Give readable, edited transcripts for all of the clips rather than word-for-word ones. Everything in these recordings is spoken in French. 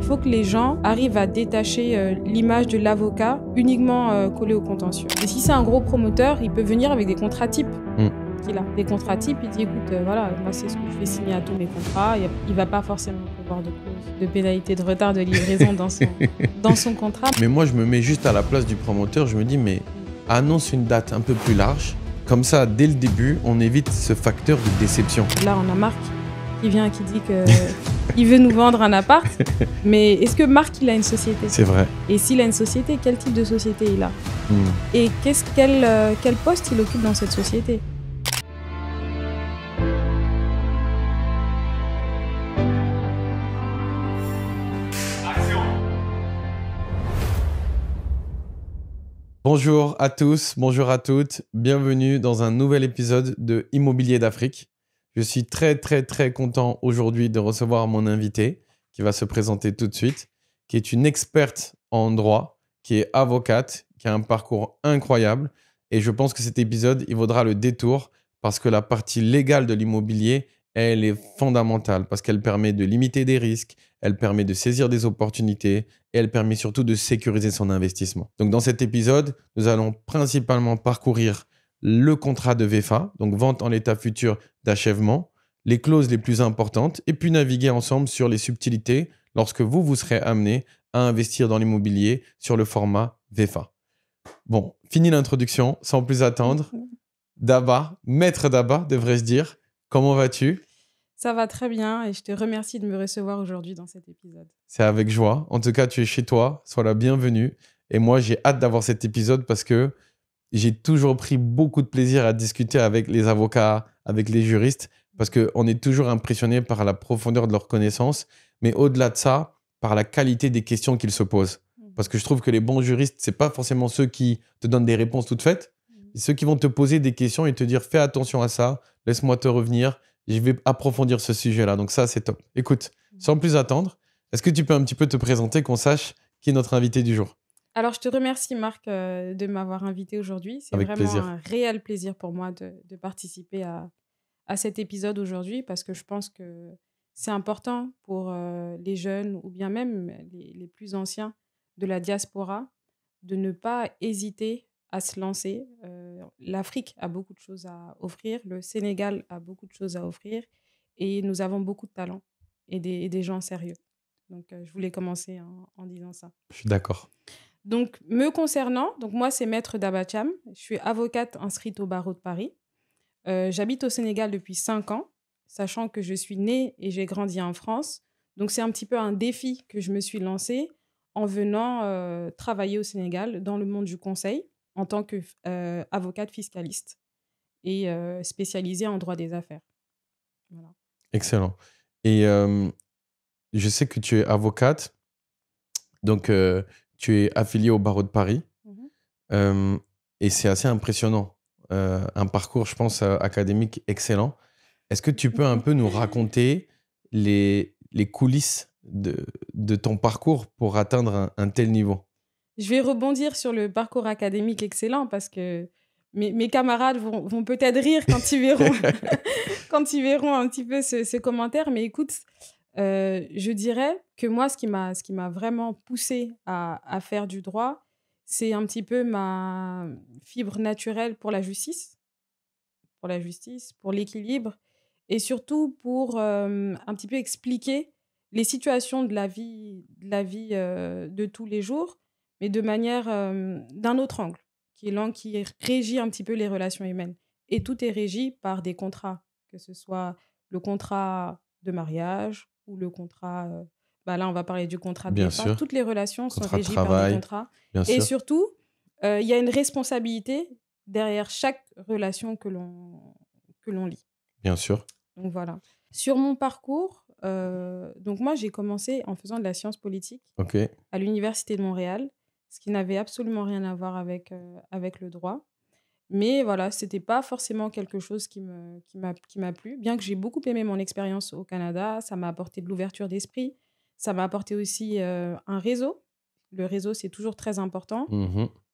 faut que les gens arrivent à détacher l'image de l'avocat uniquement collée au contentieux. Et si c'est un gros promoteur, il peut venir avec des contrats types. Qu'il a des contrats types, il dit écoute, voilà, moi c'est ce que je fais signer à tous mes contrats. Il va pas forcément prévoir de clause de pénalité de retard de livraison dans son contrat. Mais moi, je me mets juste à la place du promoteur. Je me dis, mais annonce une date un peu plus large. Comme ça, dès le début, on évite ce facteur de déception. Là, on a Marc qui vient et qui dit qu'il veut nous vendre un appart. Mais est-ce que Marc, il a une société? C'est vrai. Et s'il a une société, quel type de société il a? Et quel poste il occupe dans cette société? Bonjour à tous, bonjour à toutes. Bienvenue dans un nouvel épisode de Immobilier d'Afrique. Je suis très content aujourd'hui de recevoir mon invité qui va se présenter tout de suite, qui est une experte en droit, qui est avocate, qui a un parcours incroyable. Et je pense que cet épisode, il vaudra le détour parce que la partie légale de l'immobilier, elle est fondamentale parce qu'elle permet de limiter des risques, elle permet de saisir des opportunités et elle permet surtout de sécuriser son investissement. Donc dans cet épisode, nous allons principalement parcourir le contrat de VFA, donc vente en l'état futur d'achèvement, les clauses les plus importantes et puis naviguer ensemble sur les subtilités lorsque vous serez amené à investir dans l'immobilier sur le format VFA. Bon, fini l'introduction, sans plus attendre. Daba, maître Daba, devrais-je dire, comment vas-tu ? Ça va très bien et je te remercie de me recevoir aujourd'hui dans cet épisode. C'est avec joie. En tout cas, tu es chez toi, sois la bienvenue. Et moi, j'ai hâte d'avoir cet épisode parce que j'ai toujours pris beaucoup de plaisir à discuter avec les avocats, avec les juristes, parce qu'on est toujours impressionné par la profondeur de leurs connaissances, mais au-delà de ça, par la qualité des questions qu'ils se posent. Parce que je trouve que les bons juristes, c'est pas forcément ceux qui te donnent des réponses toutes faites, c'est ceux qui vont te poser des questions et te dire fais attention à ça, laisse-moi te revenir, je vais approfondir ce sujet-là. Donc ça, c'est top. Écoute, sans plus attendre, est-ce que tu peux un petit peu te présenter, qu'on sache qui est notre invité du jour ? Alors, je te remercie, Marc, de m'avoir invité aujourd'hui. C'est Avec vraiment plaisir. un réel plaisir pour moi de participer à cet épisode aujourd'hui parce que je pense que c'est important pour les jeunes ou bien même les plus anciens de la diaspora de ne pas hésiter à se lancer. L'Afrique a beaucoup de choses à offrir, le Sénégal a beaucoup de choses à offrir et nous avons beaucoup de talents et des gens sérieux. Donc, je voulais commencer en disant ça. Je suis d'accord. Donc, me concernant, donc moi, c'est Maître Daba Thiam. Je suis avocate inscrite au barreau de Paris. J'habite au Sénégal depuis 5 ans, sachant que je suis née et j'ai grandi en France. Donc, c'est un petit peu un défi que je me suis lancé en venant travailler au Sénégal dans le monde du conseil en tant qu'avocate fiscaliste et spécialisée en droit des affaires. Voilà. Excellent. Et je sais que tu es avocate, donc tu es affiliée au barreau de Paris. Et c'est assez impressionnant. Un parcours, je pense, académique excellent. Est-ce que tu peux un peu nous raconter les coulisses de ton parcours pour atteindre un tel niveau ? Je vais rebondir sur le parcours académique excellent parce que mes camarades vont peut-être rire quand ils verront, quand ils verront un petit peu ce commentaire. Mais écoute, je dirais que moi, ce qui m'a vraiment poussée à faire du droit, c'est un petit peu ma fibre naturelle pour la justice, pour l'équilibre et surtout pour un petit peu expliquer les situations de la vie de tous les jours, mais de manière d'un autre angle, qui régit un petit peu les relations humaines. Et tout est régi par des contrats, que ce soit le contrat de mariage ou le contrat... là, on va parler du contrat de Bien VFA. sûr. Toutes les relations sont Contrat de régies par des travail, contrats. bien Et sûr. surtout, il y a une responsabilité derrière chaque relation que l'on lit. Bien sûr. Donc voilà. Sur mon parcours, donc moi j'ai commencé en faisant de la science politique Ok. à l'Université de Montréal, ce qui n'avait absolument rien à voir avec le droit. Mais voilà, c'était pas forcément quelque chose qui m'a plu. Bien que j'ai beaucoup aimé mon expérience au Canada, ça m'a apporté de l'ouverture d'esprit. Ça m'a apporté aussi un réseau. Le réseau, c'est toujours très important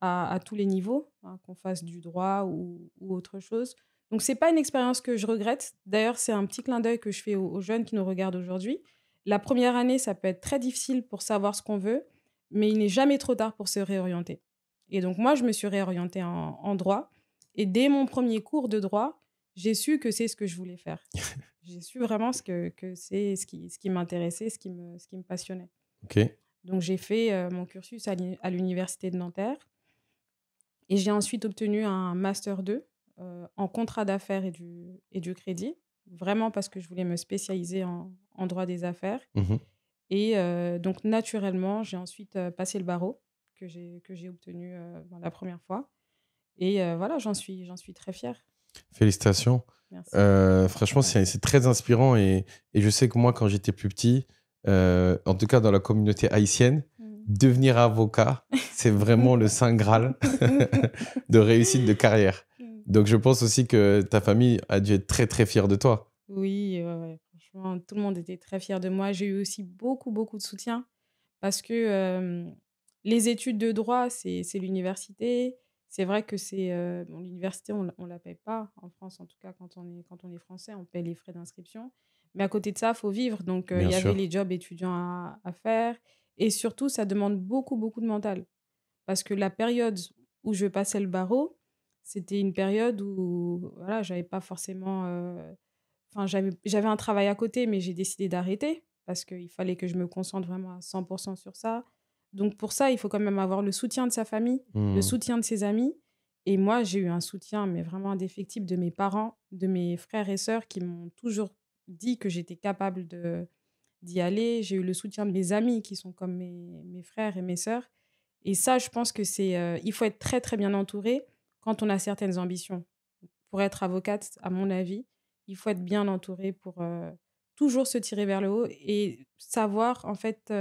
à tous les niveaux, hein, qu'on fasse du droit ou autre chose. Donc, c'est pas une expérience que je regrette. D'ailleurs, c'est un petit clin d'œil que je fais aux jeunes qui nous regardent aujourd'hui. la première année, ça peut être très difficile pour savoir ce qu'on veut, mais il n'est jamais trop tard pour se réorienter. Et donc, moi, je me suis réorientée en droit. Et dès mon premier cours de droit, j'ai su que c'est ce que je voulais faire. J'ai su vraiment que c'est ce qui m'intéressait, ce qui me passionnait. Ok. Donc, j'ai fait mon cursus à l'université de Nanterre. Et j'ai ensuite obtenu un Master 2 en contrat d'affaires et du crédit, vraiment parce que je voulais me spécialiser en droit des affaires. Mhm. Et donc, naturellement, j'ai ensuite passé le barreau que j'ai obtenu la première fois. Et voilà, j'en suis très fière. Félicitations. Merci. Franchement, c'est très inspirant et je sais que moi, quand j'étais plus petit, en tout cas dans la communauté haïtienne, devenir avocat, c'est vraiment le saint graal de réussite de carrière. Donc, je pense aussi que ta famille a dû être très, très fière de toi. Oui, ouais, ouais. Franchement, tout le monde était très fier de moi. J'ai eu aussi beaucoup, beaucoup de soutien parce que les études de droit, c'est l'université. C'est vrai que bon, l'université, on ne la paye pas en France, en tout cas quand on est français, on paye les frais d'inscription. Mais à côté de ça, il faut vivre. Donc, il Bien y avait sûr. les jobs étudiants à faire. Et surtout, ça demande beaucoup, beaucoup de mental. Parce que la période où je passais le barreau, c'était une période où voilà, j'avais pas forcément. Enfin, j'avais un travail à côté, mais j'ai décidé d'arrêter parce qu'il fallait que je me concentre vraiment à 100% sur ça. Donc, pour ça, il faut quand même avoir le soutien de sa famille, le Mhm. soutien de ses amis. Et moi, j'ai eu un soutien, mais vraiment indéfectible de mes parents, de mes frères et sœurs qui m'ont toujours dit que j'étais capable d'y aller. J'ai eu le soutien de mes amis qui sont comme mes frères et mes sœurs. Et ça, je pense que il faut être très, très bien entouré quand on a certaines ambitions. Pour être avocate, à mon avis, il faut être bien entouré pour toujours se tirer vers le haut et savoir, en fait,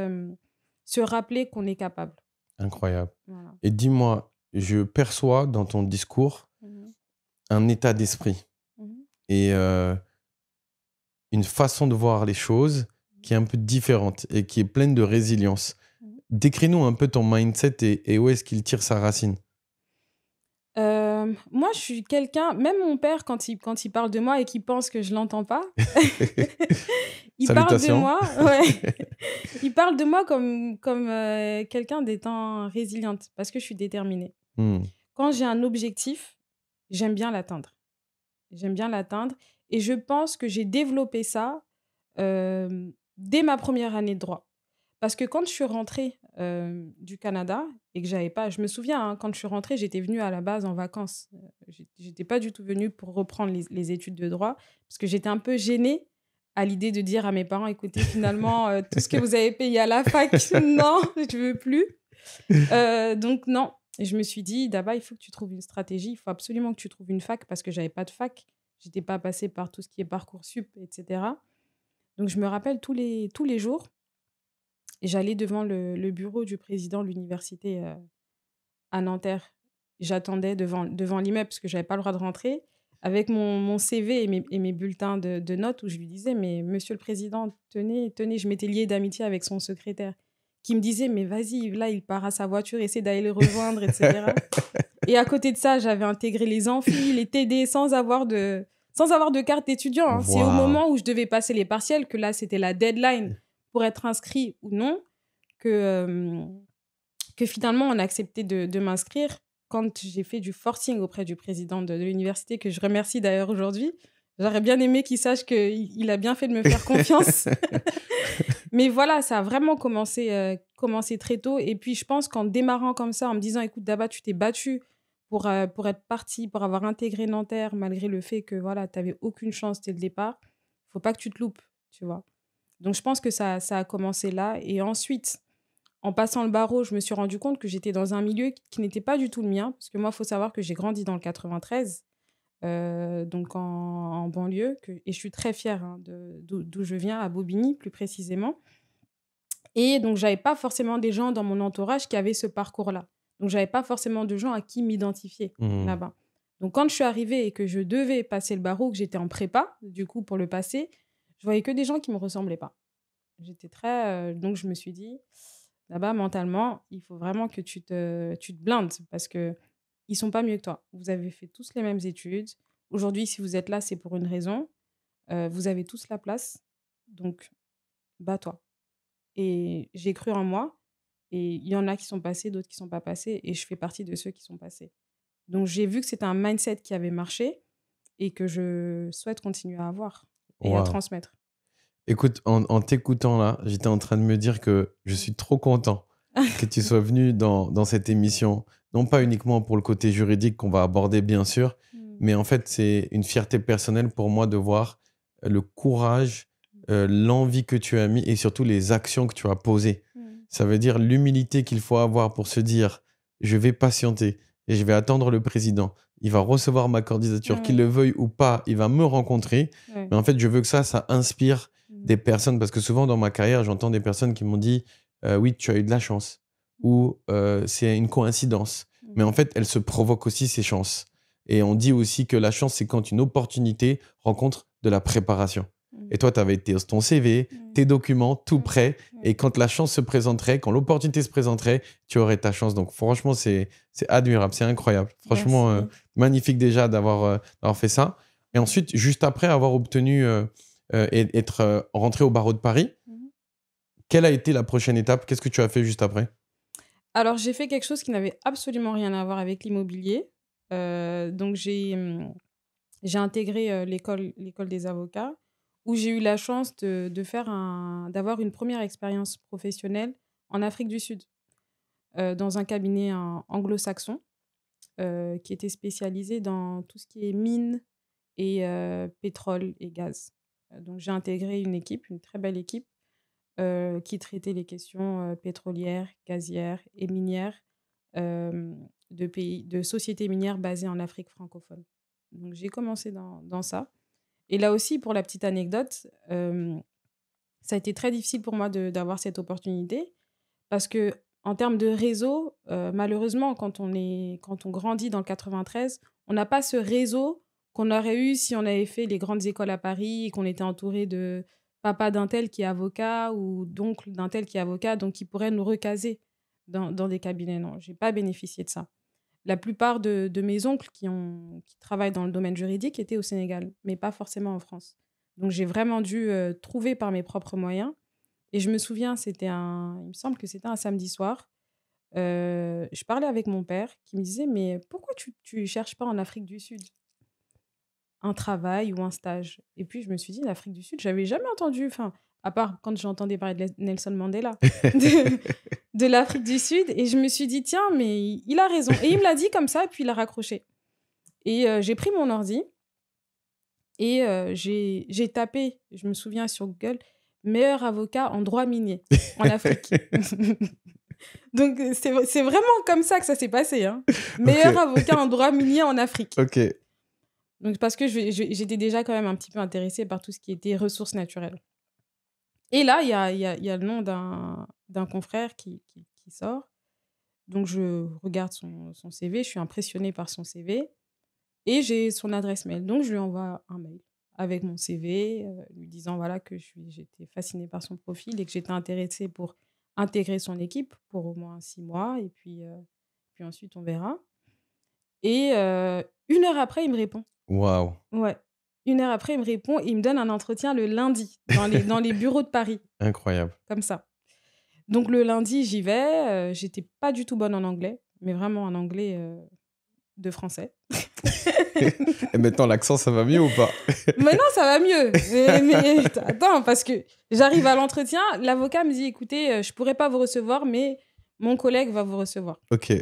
se rappeler qu'on est capable. Incroyable. Voilà. Et dis-moi, je perçois dans ton discours Mhm. un état d'esprit Mhm. et une façon de voir les choses qui est un peu différente et qui est pleine de résilience. Mhm. Décris-nous un peu ton mindset et où est-ce qu'il tire sa racine. Moi, je suis quelqu'un, même mon père, quand il parle de moi et qu'il pense que je l'entends pas, il parle de Salutations. moi, ouais, il parle de moi comme quelqu'un d'étant résiliente parce que je suis déterminée. Hmm. Quand j'ai un objectif, j'aime bien l'atteindre. J'aime bien l'atteindre et je pense que j'ai développé ça dès ma première année de droit. Parce que quand je suis rentrée du Canada et que j'avais pas, je me souviens, hein, quand je suis rentrée, j'étais venue à la base en vacances. J'étais pas du tout venue pour reprendre les études de droit parce que j'étais un peu gênée à l'idée de dire à mes parents, écoutez, finalement, tout ce que vous avez payé à la fac, non, je veux plus. Donc non, et je me suis dit, d'abord, il faut que tu trouves une stratégie, il faut absolument que tu trouves une fac parce que j'avais pas de fac, j'étais pas passée par tout ce qui est Parcoursup, etc. Donc je me rappelle tous les jours, et j'allais devant le bureau du président de l'université à Nanterre. J'attendais devant l'immeuble parce que j'avais pas le droit de rentrer avec mon CV et mes bulletins de notes où je lui disais, mais monsieur le président, tenez, tenez, je m'étais liée d'amitié avec son secrétaire qui me disait, mais vas-y, là, il part à sa voiture, essaie d'aller le rejoindre, etc. Et à côté de ça, j'avais intégré les amphis, les TD sans avoir de carte d'étudiant, hein. C'est au Waouh. moment où je devais passer les partiels que là, c'était la deadline pour être inscrit ou non que, euh, que finalement, on a accepté de m'inscrire quand j'ai fait du forcing auprès du président de l'université, que je remercie d'ailleurs aujourd'hui. J'aurais bien aimé qu'il sache qu'il a bien fait de me faire confiance. Mais voilà, ça a vraiment commencé très tôt. Et puis, je pense qu'en démarrant comme ça, en me disant, écoute, Daba, tu t'es battue pour être partie, pour avoir intégré Nanterre, malgré le fait que voilà, tu n'avais aucune chance dès le départ, il ne faut pas que tu te loupes, tu vois. Donc, je pense que ça a commencé là. Et ensuite, en passant le barreau, je me suis rendu compte que j'étais dans un milieu qui n'était pas du tout le mien. Parce que moi, il faut savoir que j'ai grandi dans le 93, donc en banlieue. Et je suis très fière hein, d'où je viens, à Bobigny plus précisément. Et donc, j'avais pas forcément des gens dans mon entourage qui avaient ce parcours-là. Donc, j'avais pas forcément de gens à qui m'identifier Hmm. là-bas. Donc, quand je suis arrivée et que je devais passer le barreau, que j'étais en prépa, du coup, pour le passer, je voyais que des gens qui me ressemblaient pas. J'étais très... donc, je me suis dit, là-bas, mentalement, il faut vraiment que tu te blindes parce que ils sont pas mieux que toi. Vous avez fait tous les mêmes études. Aujourd'hui, si vous êtes là, c'est pour une raison. Vous avez tous la place. Donc, bats-toi. Et j'ai cru en moi. Et il y en a qui sont passés, d'autres qui ne sont pas passés. Et je fais partie de ceux qui sont passés. Donc, j'ai vu que c'était un mindset qui avait marché et que je souhaite continuer à avoir et à Waouh. transmettre. Écoute, en t'écoutant là, j'étais en train de me dire que je suis trop content que tu sois venu dans cette émission. Non pas uniquement pour le côté juridique qu'on va aborder, bien sûr, mais en fait, c'est une fierté personnelle pour moi de voir le courage, l'envie que tu as mis et surtout les actions que tu as posées. Ça veut dire l'humilité qu'il faut avoir pour se dire, je vais patienter et je vais attendre le président. Il va recevoir ma candidature, qu'il le veuille ou pas, il va me rencontrer. Ouais. Mais en fait, je veux que ça inspire des personnes, parce que souvent dans ma carrière, j'entends des personnes qui m'ont dit oui, tu as eu de la chance, ou c'est une coïncidence. Mais en fait, elle se provoque aussi ses chances. Et on dit aussi que la chance, c'est quand une opportunité rencontre de la préparation. Et toi, tu avais ton CV, tes documents, tout prêt. Et quand la chance se présenterait, quand l'opportunité se présenterait, tu aurais ta chance. Donc franchement, c'est admirable, c'est incroyable. Franchement, magnifique déjà d'avoir fait ça. Et ensuite, juste après avoir obtenu et être rentré au barreau de Paris, quelle a été la prochaine étape? Qu'est-ce que tu as fait juste après? Alors, j'ai fait quelque chose qui n'avait absolument rien à voir avec l'immobilier. Donc, j'ai intégré l'école des avocats où j'ai eu la chance d'avoir une première expérience professionnelle en Afrique du Sud, dans un cabinet anglo-saxon qui était spécialisé dans tout ce qui est mines et pétrole et gaz. Donc, j'ai intégré une équipe, une très belle équipe, qui traitait les questions pétrolières, gazières et minières de sociétés minières basées en Afrique francophone. Donc, j'ai commencé dans ça. Et là aussi, pour la petite anecdote, ça a été très difficile pour moi d'avoir cette opportunité parce que en termes de réseau, malheureusement, quand on grandit dans le 93, on n'a pas ce réseau qu'on aurait eu si on avait fait les grandes écoles à Paris et qu'on était entouré de papa d'un tel qui est avocat ou d'oncle d'un tel qui est avocat, donc qui pourrait nous recaser dans des cabinets. Non, je n'ai pas bénéficié de ça. La plupart de mes oncles qui travaillent dans le domaine juridique étaient au Sénégal, mais pas forcément en France. Donc, j'ai vraiment dû trouver par mes propres moyens. Et je me souviens, il me semble que c'était un samedi soir. Je parlais avec mon père qui me disait, mais pourquoi tu cherches pas en Afrique du Sud un travail ou un stage? Et puis, je me suis dit, l'Afrique du Sud, j'avais jamais entendu, enfin, à part quand j'entendais parler de Nelson Mandela, de l'Afrique du Sud. Et je me suis dit, tiens, mais il a raison. Et il me l'a dit comme ça, puis il a raccroché. Et j'ai pris mon ordi et j'ai tapé, je me souviens, sur Google, meilleur avocat en droit minier en Afrique. Donc, c'est vraiment comme ça que ça s'est passé. Hein. Meilleur avocat en droit minier en Afrique. Ok. Donc, parce que j'étais déjà quand même un petit peu intéressée par tout ce qui était ressources naturelles. Et là, il y a le nom d'un confrère qui sort. Donc, je regarde son CV. Je suis impressionnée par son CV. Et j'ai son adresse mail. Donc, je lui envoie un mail avec mon CV, lui disant voilà, que j'étais fascinée par son profil et que j'étais intéressée pour intégrer son équipe pour au moins 6 mois. Et puis ensuite, on verra. Et 1 heure après, il me répond. Waouh. Ouais. 1 heure après, il me répond et il me donne un entretien le lundi dans les bureaux de Paris. Incroyable. Comme ça. Donc, le lundi, j'y vais. J'étais pas du tout bonne en anglais, mais vraiment en anglais de français. Et maintenant, l'accent, ça va mieux ou pas? Mais non, ça va mieux. Mais attends, parce que j'arrive à l'entretien, l'avocat me dit, écoutez, je pourrais pas vous recevoir, mais mon collègue va vous recevoir. Ok.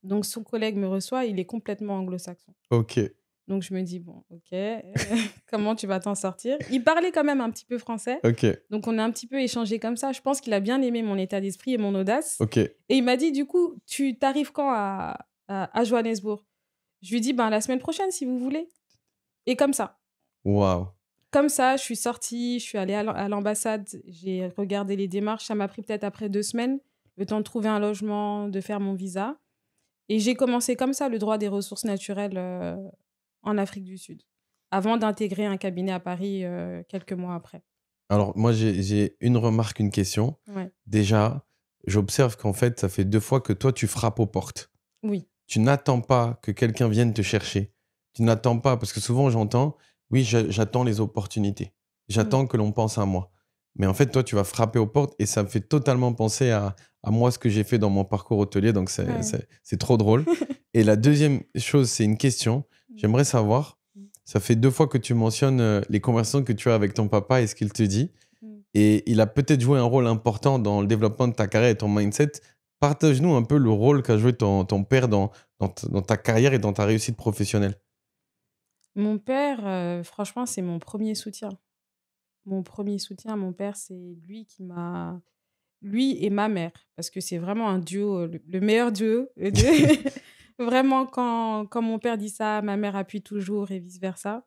Donc, son collègue me reçoit, il est complètement anglo-saxon. Ok. Donc, je me dis, bon, ok, comment tu vas t'en sortir? Il parlait quand même un petit peu français. Ok. Donc, on a un petit peu échangé comme ça. Je pense qu'il a bien aimé mon état d'esprit et mon audace. Ok. Et il m'a dit, du coup, tu t'arrives quand à Johannesburg? Je lui dis, ben, la semaine prochaine, si vous voulez. Et comme ça. Waouh. Comme ça, je suis sortie, je suis allée à l'ambassade, j'ai regardé les démarches. Ça m'a pris peut-être après 2 semaines, le temps de trouver un logement, de faire mon visa. Et j'ai commencé comme ça le droit des ressources naturelles en Afrique du Sud, avant d'intégrer un cabinet à Paris quelques mois après. Alors, moi, j'ai une remarque, une question. Ouais. Déjà, j'observe qu'en fait, ça fait 2 fois que toi, tu frappes aux portes. Oui. Tu n'attends pas que quelqu'un vienne te chercher. Tu n'attends pas, parce que souvent, j'entends, oui, j'attends les opportunités. J'attends que l'on pense à moi. Mais en fait, toi, tu vas frapper aux portes et ça me fait totalement penser à moi, ce que j'ai fait dans mon parcours hôtelier. Donc, c'est trop drôle. Et la deuxième chose, c'est une question. J'aimerais savoir, ça fait 2 fois que tu mentionnes les conversations que tu as avec ton papa et ce qu'il te dit. Et il a peut-être joué un rôle important dans le développement de ta carrière et ton mindset. Partage-nous un peu le rôle qu'a joué ton père dans ta carrière et dans ta réussite professionnelle. Mon père, franchement, c'est mon premier soutien. Mon premier soutien, mon père, c'est lui qui m'a... Lui et ma mère, parce que c'est vraiment un duo, le meilleur duo. Vraiment, quand mon père dit ça, ma mère appuie toujours et vice-versa.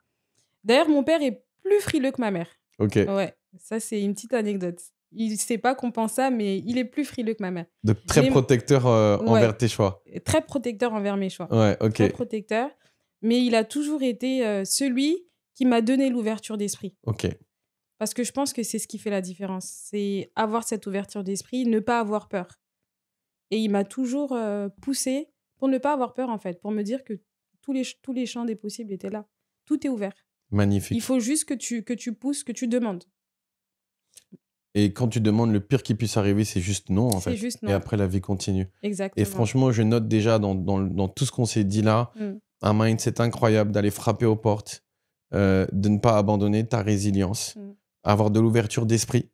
D'ailleurs, mon père est plus frileux que ma mère. Ok. Ouais, ça, c'est une petite anecdote. Il ne sait pas qu'on pense ça, mais il est plus frileux que ma mère. Donc, très Mais- protecteur envers Ouais. tes choix. Très protecteur envers mes choix. Ouais, ok. Très protecteur. Mais il a toujours été celui qui m'a donné l'ouverture d'esprit. Ok. Parce que je pense que c'est ce qui fait la différence. C'est avoir cette ouverture d'esprit, ne pas avoir peur. Et il m'a toujours poussé pour ne pas avoir peur, en fait. Pour me dire que tous les champs des possibles étaient là. Tout est ouvert. Magnifique. Il faut juste que tu pousses, que tu demandes. Et quand tu demandes, le pire qui puisse arriver, c'est juste non, en fait. C'est juste non. Et après, la vie continue. Exactement. Et franchement, je note déjà dans tout ce qu'on s'est dit là, un mindset incroyable d'aller frapper aux portes, de ne pas abandonner ta résilience, avoir de l'ouverture d'esprit.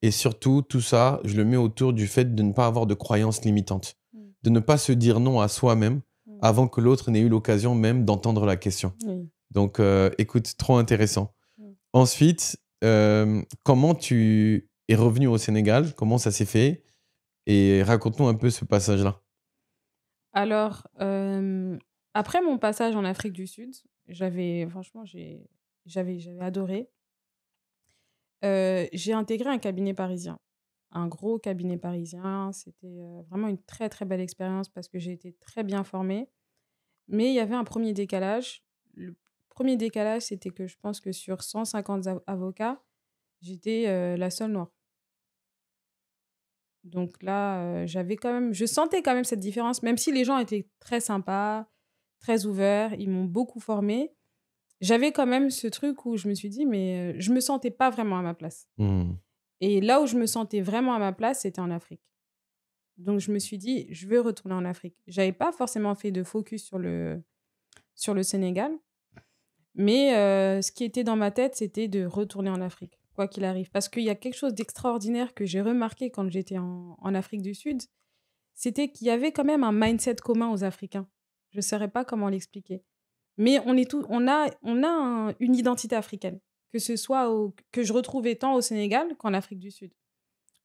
Et surtout, tout ça, je le mets autour du fait de ne pas avoir de croyances limitantes, de ne pas se dire non à soi-même avant que l'autre n'ait eu l'occasion même d'entendre la question. Oui. Donc, écoute, trop intéressant. Ensuite, comment tu es revenu au Sénégal? Comment ça s'est fait? Et raconte-nous un peu ce passage-là. Alors, après mon passage en Afrique du Sud, franchement, j'avais adoré. J'ai intégré un cabinet parisien, un gros cabinet parisien. C'était vraiment une très, très belle expérience parce que j'ai été très bien formée. Mais il y avait un premier décalage. Le premier décalage, c'était que je pense que sur 150 avocats, j'étais la seule noire. Donc là, je sentais quand même cette différence, même si les gens étaient très sympas, très ouverts, ils m'ont beaucoup formée. J'avais quand même ce truc où je me suis dit, mais je me sentais pas vraiment à ma place. Et là où je me sentais vraiment à ma place, c'était en Afrique. Donc je me suis dit, je veux retourner en Afrique. J'avais pas forcément fait de focus sur le Sénégal, mais ce qui était dans ma tête, c'était de retourner en Afrique, quoi qu'il arrive. Parce qu'il y a quelque chose d'extraordinaire que j'ai remarqué quand j'étais en Afrique du Sud, c'était qu'il y avait quand même un mindset commun aux Africains. Je ne saurais pas comment l'expliquer. Mais on a une identité africaine, que ce soit que je retrouvais tant au Sénégal qu'en Afrique du Sud,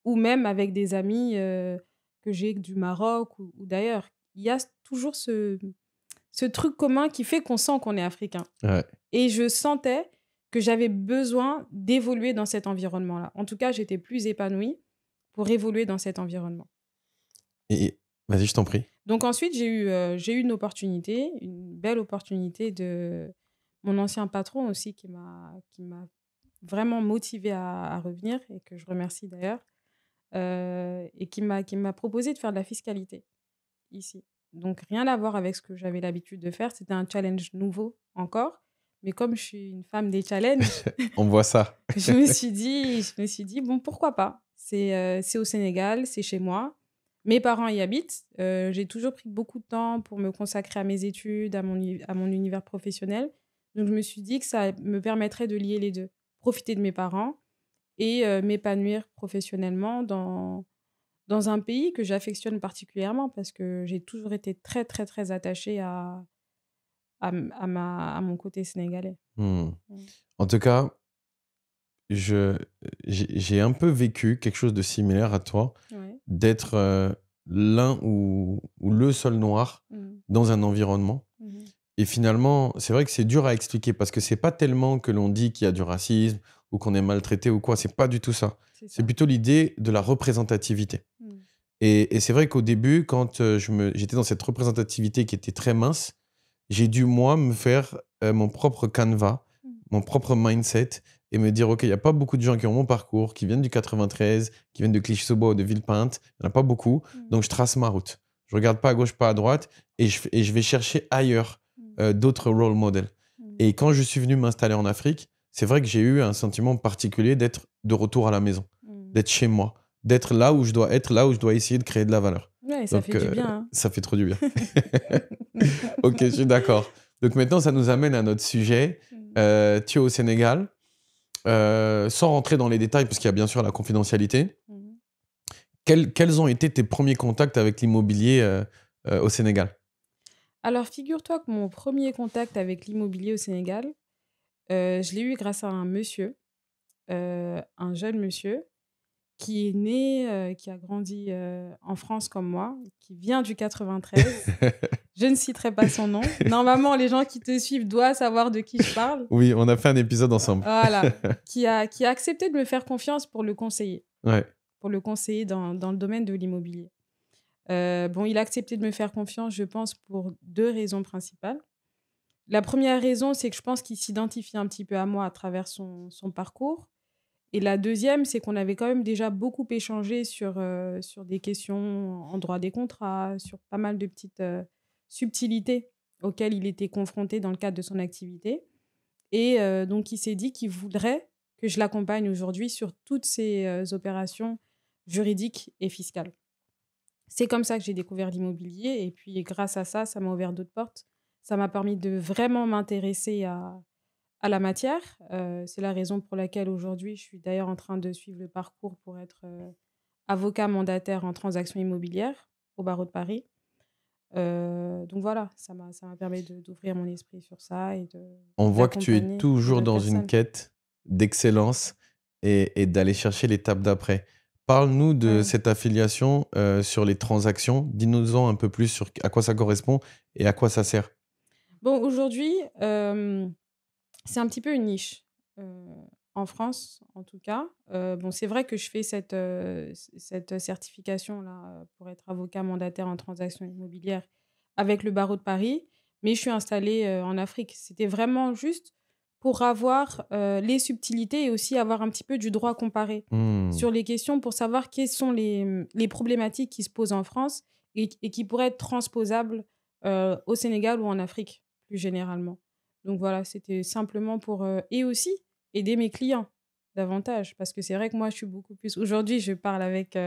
ou même avec des amis que j'ai du Maroc ou d'ailleurs. Il y a toujours ce truc commun qui fait qu'on sent qu'on est africain. Ouais. Et je sentais que j'avais besoin d'évoluer dans cet environnement-là. En tout cas, j'étais plus épanouie pour évoluer dans cet environnement. Et vas-y, je t'en prie. Donc ensuite, j'ai eu une opportunité, une belle opportunité de mon ancien patron aussi qui m'a vraiment motivée à revenir et que je remercie d'ailleurs, et qui m'a proposé de faire de la fiscalité ici. Donc rien à voir avec ce que j'avais l'habitude de faire. C'était un challenge nouveau encore. Mais comme je suis une femme des challenges, On voit ça. je me suis dit, bon, pourquoi pas? C'est au Sénégal, c'est chez moi. Mes parents y habitent. J'ai toujours pris beaucoup de temps pour me consacrer à mes études, à mon univers professionnel. Donc, je me suis dit que ça me permettrait de lier les deux. Profiter de mes parents et m'épanouir professionnellement dans un pays que j'affectionne particulièrement parce que j'ai toujours été très, très, très attachée à mon côté sénégalais. En tout cas, j'ai un peu vécu quelque chose de similaire à toi, d'être l'un ou le seul noir dans un environnement. Et finalement, c'est vrai que c'est dur à expliquer parce que c'est pas tellement que l'on dit qu'il y a du racisme ou qu'on est maltraité ou quoi, c'est pas du tout ça. C'est plutôt l'idée de la représentativité. Et c'est vrai qu'au début, quand j'étais dans cette représentativité qui était très mince, j'ai dû, moi, me faire mon propre canevas, mon propre mindset et me dire, OK, il n'y a pas beaucoup de gens qui ont mon parcours, qui viennent du 93, qui viennent de Clichy-sous-Bois ou de Villepinte. Il n'y en a pas beaucoup. Donc, je trace ma route. Je ne regarde pas à gauche, pas à droite et je vais chercher ailleurs d'autres role models. Et quand je suis venu m'installer en Afrique, c'est vrai que j'ai eu un sentiment particulier d'être de retour à la maison. d'être chez moi, d'être là où je dois être, là où je dois essayer de créer de la valeur. Ouais, ça fait du bien. Hein. Ça fait trop du bien. Ok, je suis d'accord. Donc maintenant, ça nous amène à notre sujet. Tu es au Sénégal. Sans rentrer dans les détails, parce qu'il y a bien sûr la confidentialité, quels ont été tes premiers contacts avec l'immobilier au Sénégal? Alors, figure-toi que mon premier contact avec l'immobilier au Sénégal, je l'ai eu grâce à un monsieur, un jeune monsieur, qui est né, qui a grandi en France comme moi, qui vient du 93. Je ne citerai pas son nom. Normalement, les gens qui te suivent doivent savoir de qui je parle. Oui, on a fait un épisode ensemble. Voilà. Qui a accepté de me faire confiance pour le conseiller. Ouais. Pour le conseiller dans le domaine de l'immobilier. Bon, il a accepté de me faire confiance, je pense, pour 2 raisons principales. La première raison, c'est que je pense qu'il s'identifie un petit peu à moi à travers son parcours. Et la deuxième, c'est qu'on avait quand même déjà beaucoup échangé sur des questions en droit des contrats, sur pas mal de petites subtilités auxquelles il était confronté dans le cadre de son activité. Et donc, il s'est dit qu'il voudrait que je l'accompagne aujourd'hui sur toutes ces opérations juridiques et fiscales. C'est comme ça que j'ai découvert l'immobilier. Et puis, grâce à ça, ça m'a ouvert d'autres portes. Ça m'a permis de vraiment m'intéresser à la matière. C'est la raison pour laquelle aujourd'hui, je suis d'ailleurs en train de suivre le parcours pour être avocat mandataire en transactions immobilières au barreau de Paris. Donc voilà, ça m'a permis d'ouvrir mon esprit sur ça et On voit que tu es d'accompagner toujours d'autres dans une personnes. quête d'excellence et d'aller chercher l'étape d'après. Parle-nous de Ouais. cette affiliation sur les transactions. Dis-nous-en un peu plus sur à quoi ça correspond et à quoi ça sert. Bon, aujourd'hui, c'est un petit peu une niche. En France, en tout cas. Bon, c'est vrai que je fais cette certification-là pour être avocat mandataire en transactions immobilières avec le barreau de Paris, mais je suis installée en Afrique. C'était vraiment juste pour avoir les subtilités et aussi avoir un petit peu du droit comparé sur les questions pour savoir quelles sont les problématiques qui se posent en France et qui pourraient être transposables au Sénégal ou en Afrique, plus généralement. Donc voilà, c'était simplement pour... et aussi aider mes clients davantage. Parce que c'est vrai que moi, je suis beaucoup plus... Aujourd'hui, je parle avec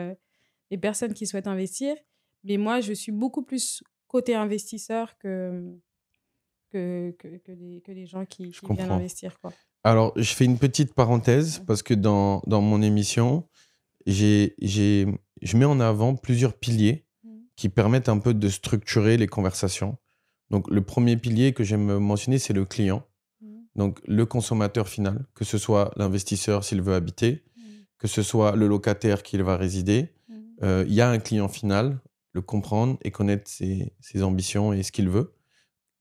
les personnes qui souhaitent investir, mais moi, je suis beaucoup plus côté investisseur que les gens qui viennent comprends. investir, quoi. Alors, je fais une petite parenthèse parce que dans mon émission, je mets en avant plusieurs piliers qui permettent un peu de structurer les conversations. Donc, le premier pilier que j'aime mentionner, c'est le client. Donc, le consommateur final, que ce soit l'investisseur s'il veut habiter, que ce soit le locataire qui va résider. Il y a un client final, le comprendre et connaître ses ambitions et ce qu'il veut.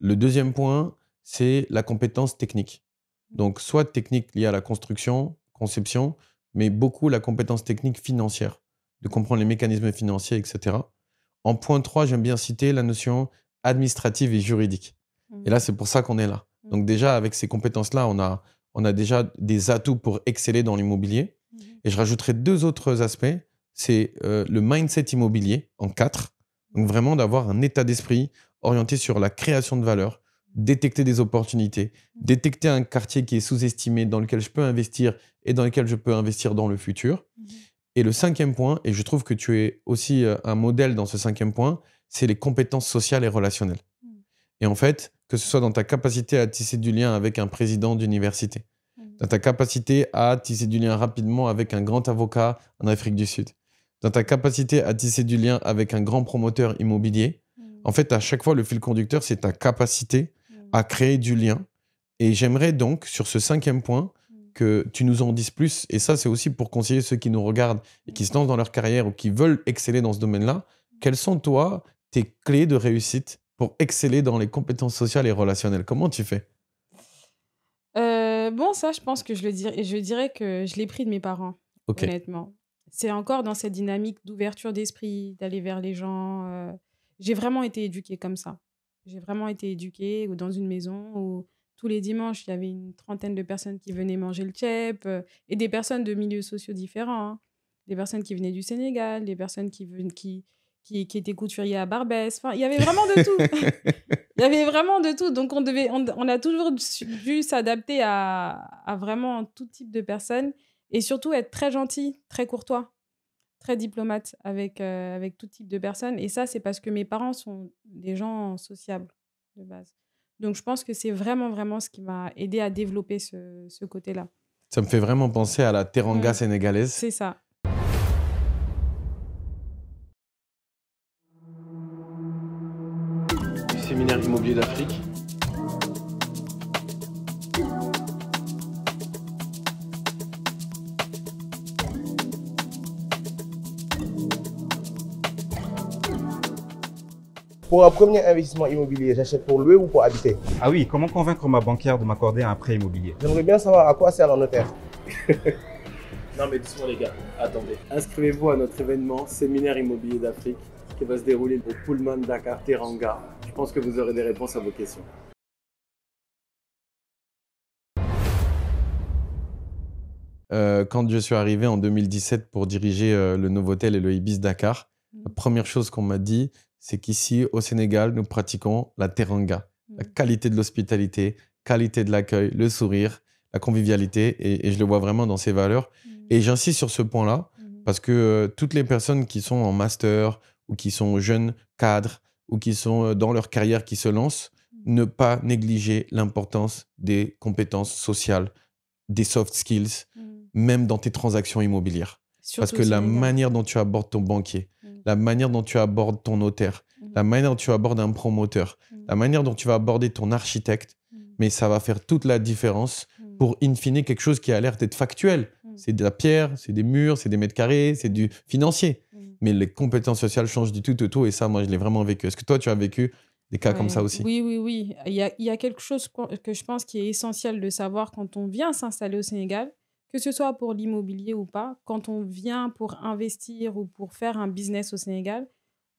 Le deuxième point, c'est la compétence technique. Donc, soit technique liée à la construction, conception, mais beaucoup la compétence technique financière, de comprendre les mécanismes financiers, etc. En point 3, j'aime bien citer la notion administrative et juridique. Et là, c'est pour ça qu'on est là. Donc déjà, avec ces compétences-là, on a déjà des atouts pour exceller dans l'immobilier. Et je rajouterai 2 autres aspects. C'est le mindset immobilier en 4. Donc vraiment d'avoir un état d'esprit orienté sur la création de valeur, détecter des opportunités, détecter un quartier qui est sous-estimé, dans lequel je peux investir et dans lequel je peux investir dans le futur. Et le 5e point, et je trouve que tu es aussi un modèle dans ce 5e point, c'est les compétences sociales et relationnelles. Et en fait, que ce soit dans ta capacité à tisser du lien avec un président d'université, dans ta capacité à tisser du lien rapidement avec un grand avocat en Afrique du Sud, dans ta capacité à tisser du lien avec un grand promoteur immobilier, en fait, à chaque fois, le fil conducteur, c'est ta capacité à créer du lien. Et j'aimerais donc, sur ce 5e point, que tu nous en dises plus. Et ça, c'est aussi pour conseiller ceux qui nous regardent et qui se lancent dans leur carrière ou qui veulent exceller dans ce domaine-là. Quelles sont, toi, tes clés de réussite pour exceller dans les compétences sociales et relationnelles? Comment tu fais? Bon, ça, je pense que je dirais que je l'ai pris de mes parents, Ok. honnêtement. C'est encore dans cette dynamique d'ouverture d'esprit, d'aller vers les gens. J'ai vraiment été éduquée comme ça. J'ai vraiment été éduquée dans une maison où tous les dimanches, il y avait une trentaine de personnes qui venaient manger le tchèp et des personnes de milieux sociaux différents. Hein. Des personnes qui venaient du Sénégal, des personnes qui étaient couturiers à Barbès. Enfin, il y avait vraiment de tout. Il y avait vraiment de tout. Donc, on a toujours dû s'adapter à vraiment tout type de personnes. Et surtout, être très gentil, très courtois, très diplomate avec tout type de personnes. Et ça, c'est parce que mes parents sont des gens sociables de base. Donc, je pense que c'est vraiment, vraiment ce qui m'a aidé à développer ce côté-là. Ça me fait vraiment penser à la teranga sénégalaise. C'est ça. Du séminaire immobilier d'Afrique. Pour un premier investissement immobilier, j'achète pour louer ou pour habiter? Ah oui, comment convaincre ma banquière de m'accorder un prêt immobilier? J'aimerais bien savoir à quoi sert un notaire. Non mais doucement les gars, attendez. Inscrivez-vous à notre événement Séminaire immobilier d'Afrique qui va se dérouler au Pullman Dakar Teranga. Je pense que vous aurez des réponses à vos questions. Quand je suis arrivé en 2017 pour diriger le Novotel et le Ibis Dakar, la première chose qu'on m'a dit, c'est qu'ici, au Sénégal, nous pratiquons la teranga. La qualité de l'hospitalité, qualité de l'accueil, le sourire, la convivialité. Et je le vois vraiment dans ces valeurs. Et j'insiste sur ce point-là parce que toutes les personnes qui sont en master ou qui sont jeunes cadres ou qui sont dans leur carrière, qui se lancent, ne pas négliger l'importance des compétences sociales, des soft skills, même dans tes transactions immobilières. Surtout Parce que la manière dont tu abordes ton banquier, la manière dont tu abordes ton notaire, la manière dont tu abordes un promoteur, la manière dont tu vas aborder ton architecte, mais ça va faire toute la différence pour, in fine, quelque chose qui a l'air d'être factuel. C'est de la pierre, c'est des murs, c'est des mètres carrés, c'est du financier. Mais les compétences sociales changent du tout au tout et ça, moi, je l'ai vraiment vécu. Est-ce que toi, tu as vécu des cas comme ça aussi? Oui. Il y a quelque chose que je pense qui est essentiel de savoir quand on vient s'installer au Sénégal, que ce soit pour l'immobilier ou pas, quand on vient pour investir ou pour faire un business au Sénégal,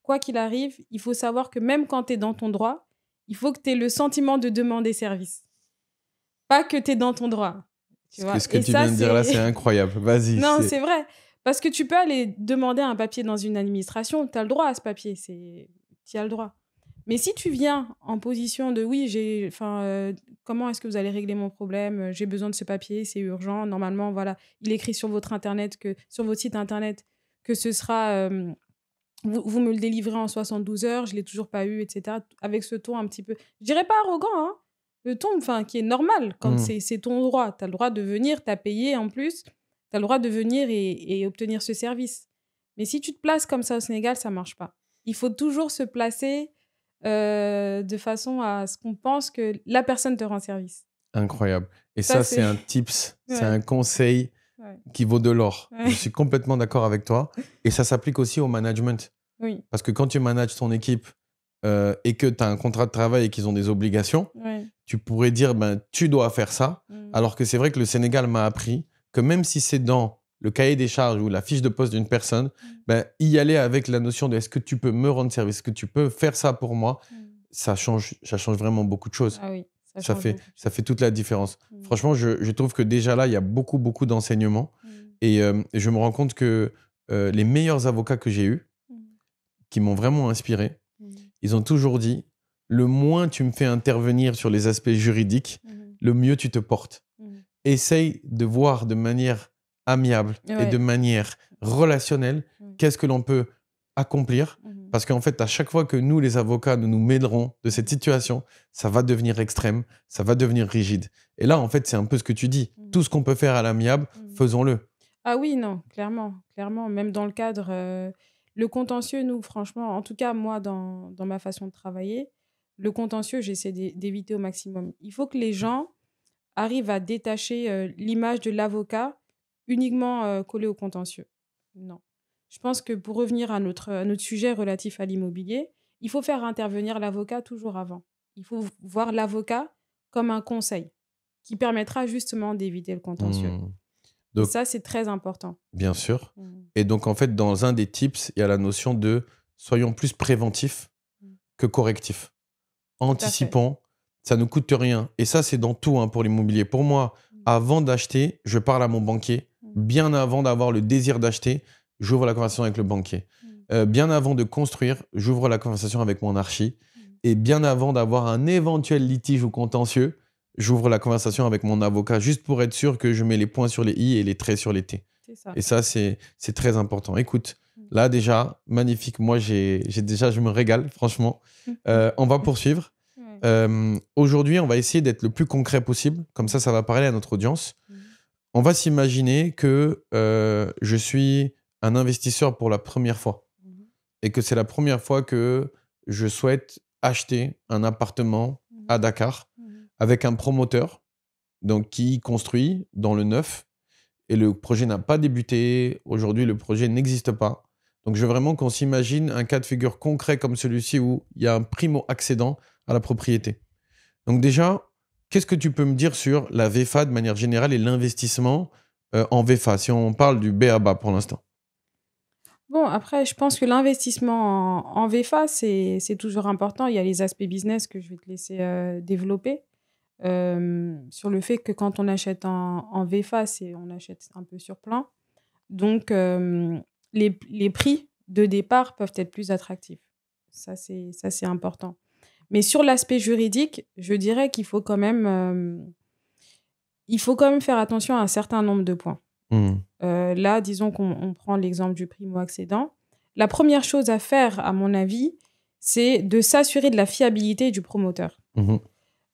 quoi qu'il arrive, il faut savoir que même quand tu es dans ton droit, il faut que tu aies le sentiment de demander service. Pas que tu es dans ton droit. Tu vois? Ce que tu viens de dire là, c'est incroyable. Vas-y. Non, c'est vrai. Parce que tu peux aller demander un papier dans une administration, tu as le droit à ce papier. Tu as le droit. Mais si tu viens en position de oui, comment est-ce que vous allez régler mon problème? J'ai besoin de ce papier, c'est urgent. Normalement, voilà, il est écrit sur votre site internet que ce sera vous me le délivrez en 72 heures, je l'ai toujours pas eu, etc. Avec ce ton un petit peu, je dirais pas arrogant, hein, le ton qui est normal quand c'est ton droit. Tu as le droit de venir, tu as payé en plus, tu as le droit de venir et obtenir ce service. Mais si tu te places comme ça au Sénégal, ça marche pas. Il faut toujours se placer de façon à ce qu'on pense que la personne te rend service. Incroyable. Et ça c'est un tips, c'est un conseil qui vaut de l'or. Je suis complètement d'accord avec toi. Et ça s'applique aussi au management. Oui. Parce que quand tu manages ton équipe et que tu as un contrat de travail et qu'ils ont des obligations, tu pourrais dire tu dois faire ça. Alors que c'est vrai que le Sénégal m'a appris que même si c'est dans le cahier des charges ou la fiche de poste d'une personne, y aller avec la notion de est-ce que tu peux me rendre service, est-ce que tu peux faire ça pour moi, ça change vraiment beaucoup de choses. Ah oui, ça fait toute la différence. Franchement, je trouve que déjà là, il y a beaucoup d'enseignements. Et je me rends compte que les meilleurs avocats que j'ai eus, qui m'ont vraiment inspiré, ils ont toujours dit, le moins tu me fais intervenir sur les aspects juridiques, le mieux tu te portes. Essaye de voir de manière amiable et de manière relationnelle qu'est-ce que l'on peut accomplir. Parce qu'en fait, à chaque fois que nous, les avocats, nous mêlerons de cette situation, ça va devenir extrême, ça va devenir rigide. Et là, en fait, c'est un peu ce que tu dis. Tout ce qu'on peut faire à l'amiable, faisons-le. Ah oui, non, clairement. Même dans le cadre... le contentieux, nous, franchement, en tout cas, moi, dans ma façon de travailler, le contentieux, j'essaie d'éviter au maximum. Il faut que les gens arrivent à détacher l'image de l'avocat uniquement collée au contentieux. Non. Je pense que pour revenir à notre sujet relatif à l'immobilier, il faut faire intervenir l'avocat toujours avant. Il faut voir l'avocat comme un conseil qui permettra justement d'éviter le contentieux. Donc, et ça, c'est très important. Bien sûr. Et donc, en fait, dans un des tips, il y a la notion de soyons plus préventifs que correctifs. Anticipons, ça ne coûte rien. Et ça, c'est dans tout pour l'immobilier. Pour moi, avant d'acheter, je parle à mon banquier. Bien avant d'avoir le désir d'acheter, j'ouvre la conversation avec le banquier. Bien avant de construire, j'ouvre la conversation avec mon archi. Et bien avant d'avoir un éventuel litige ou contentieux, j'ouvre la conversation avec mon avocat juste pour être sûr que je mets les points sur les i et les traits sur les t. C'est ça. Et ça, c'est très important. Écoute, là déjà, magnifique. Moi, je me régale, franchement. On va poursuivre. Aujourd'hui, on va essayer d'être le plus concret possible. Comme ça va parler à notre audience. On va s'imaginer que je suis un investisseur pour la première fois. Et que c'est la première fois que je souhaite acheter un appartement à Dakar avec un promoteur donc, qui construit dans le neuf. Et le projet n'a pas débuté. Aujourd'hui, le projet n'existe pas. Donc, je veux vraiment qu'on s'imagine un cas de figure concret comme celui-ci où il y a un primo-accédant à la propriété. Donc déjà, qu'est-ce que tu peux me dire sur la VFA de manière générale et l'investissement en VFA, si on parle du B.A.B.A. pour l'instant? Bon, après, je pense que l'investissement en VFA, c'est toujours important. Il y a les aspects business que je vais te laisser développer. Sur le fait que quand on achète en VFA, on achète un peu sur plan. Donc, les prix de départ peuvent être plus attractifs. Ça, c'est important. Mais sur l'aspect juridique, je dirais qu'il faut quand même faire attention à un certain nombre de points. Là, disons qu'on prend l'exemple du primo-accédant. La première chose à faire, à mon avis, c'est de s'assurer de la fiabilité du promoteur.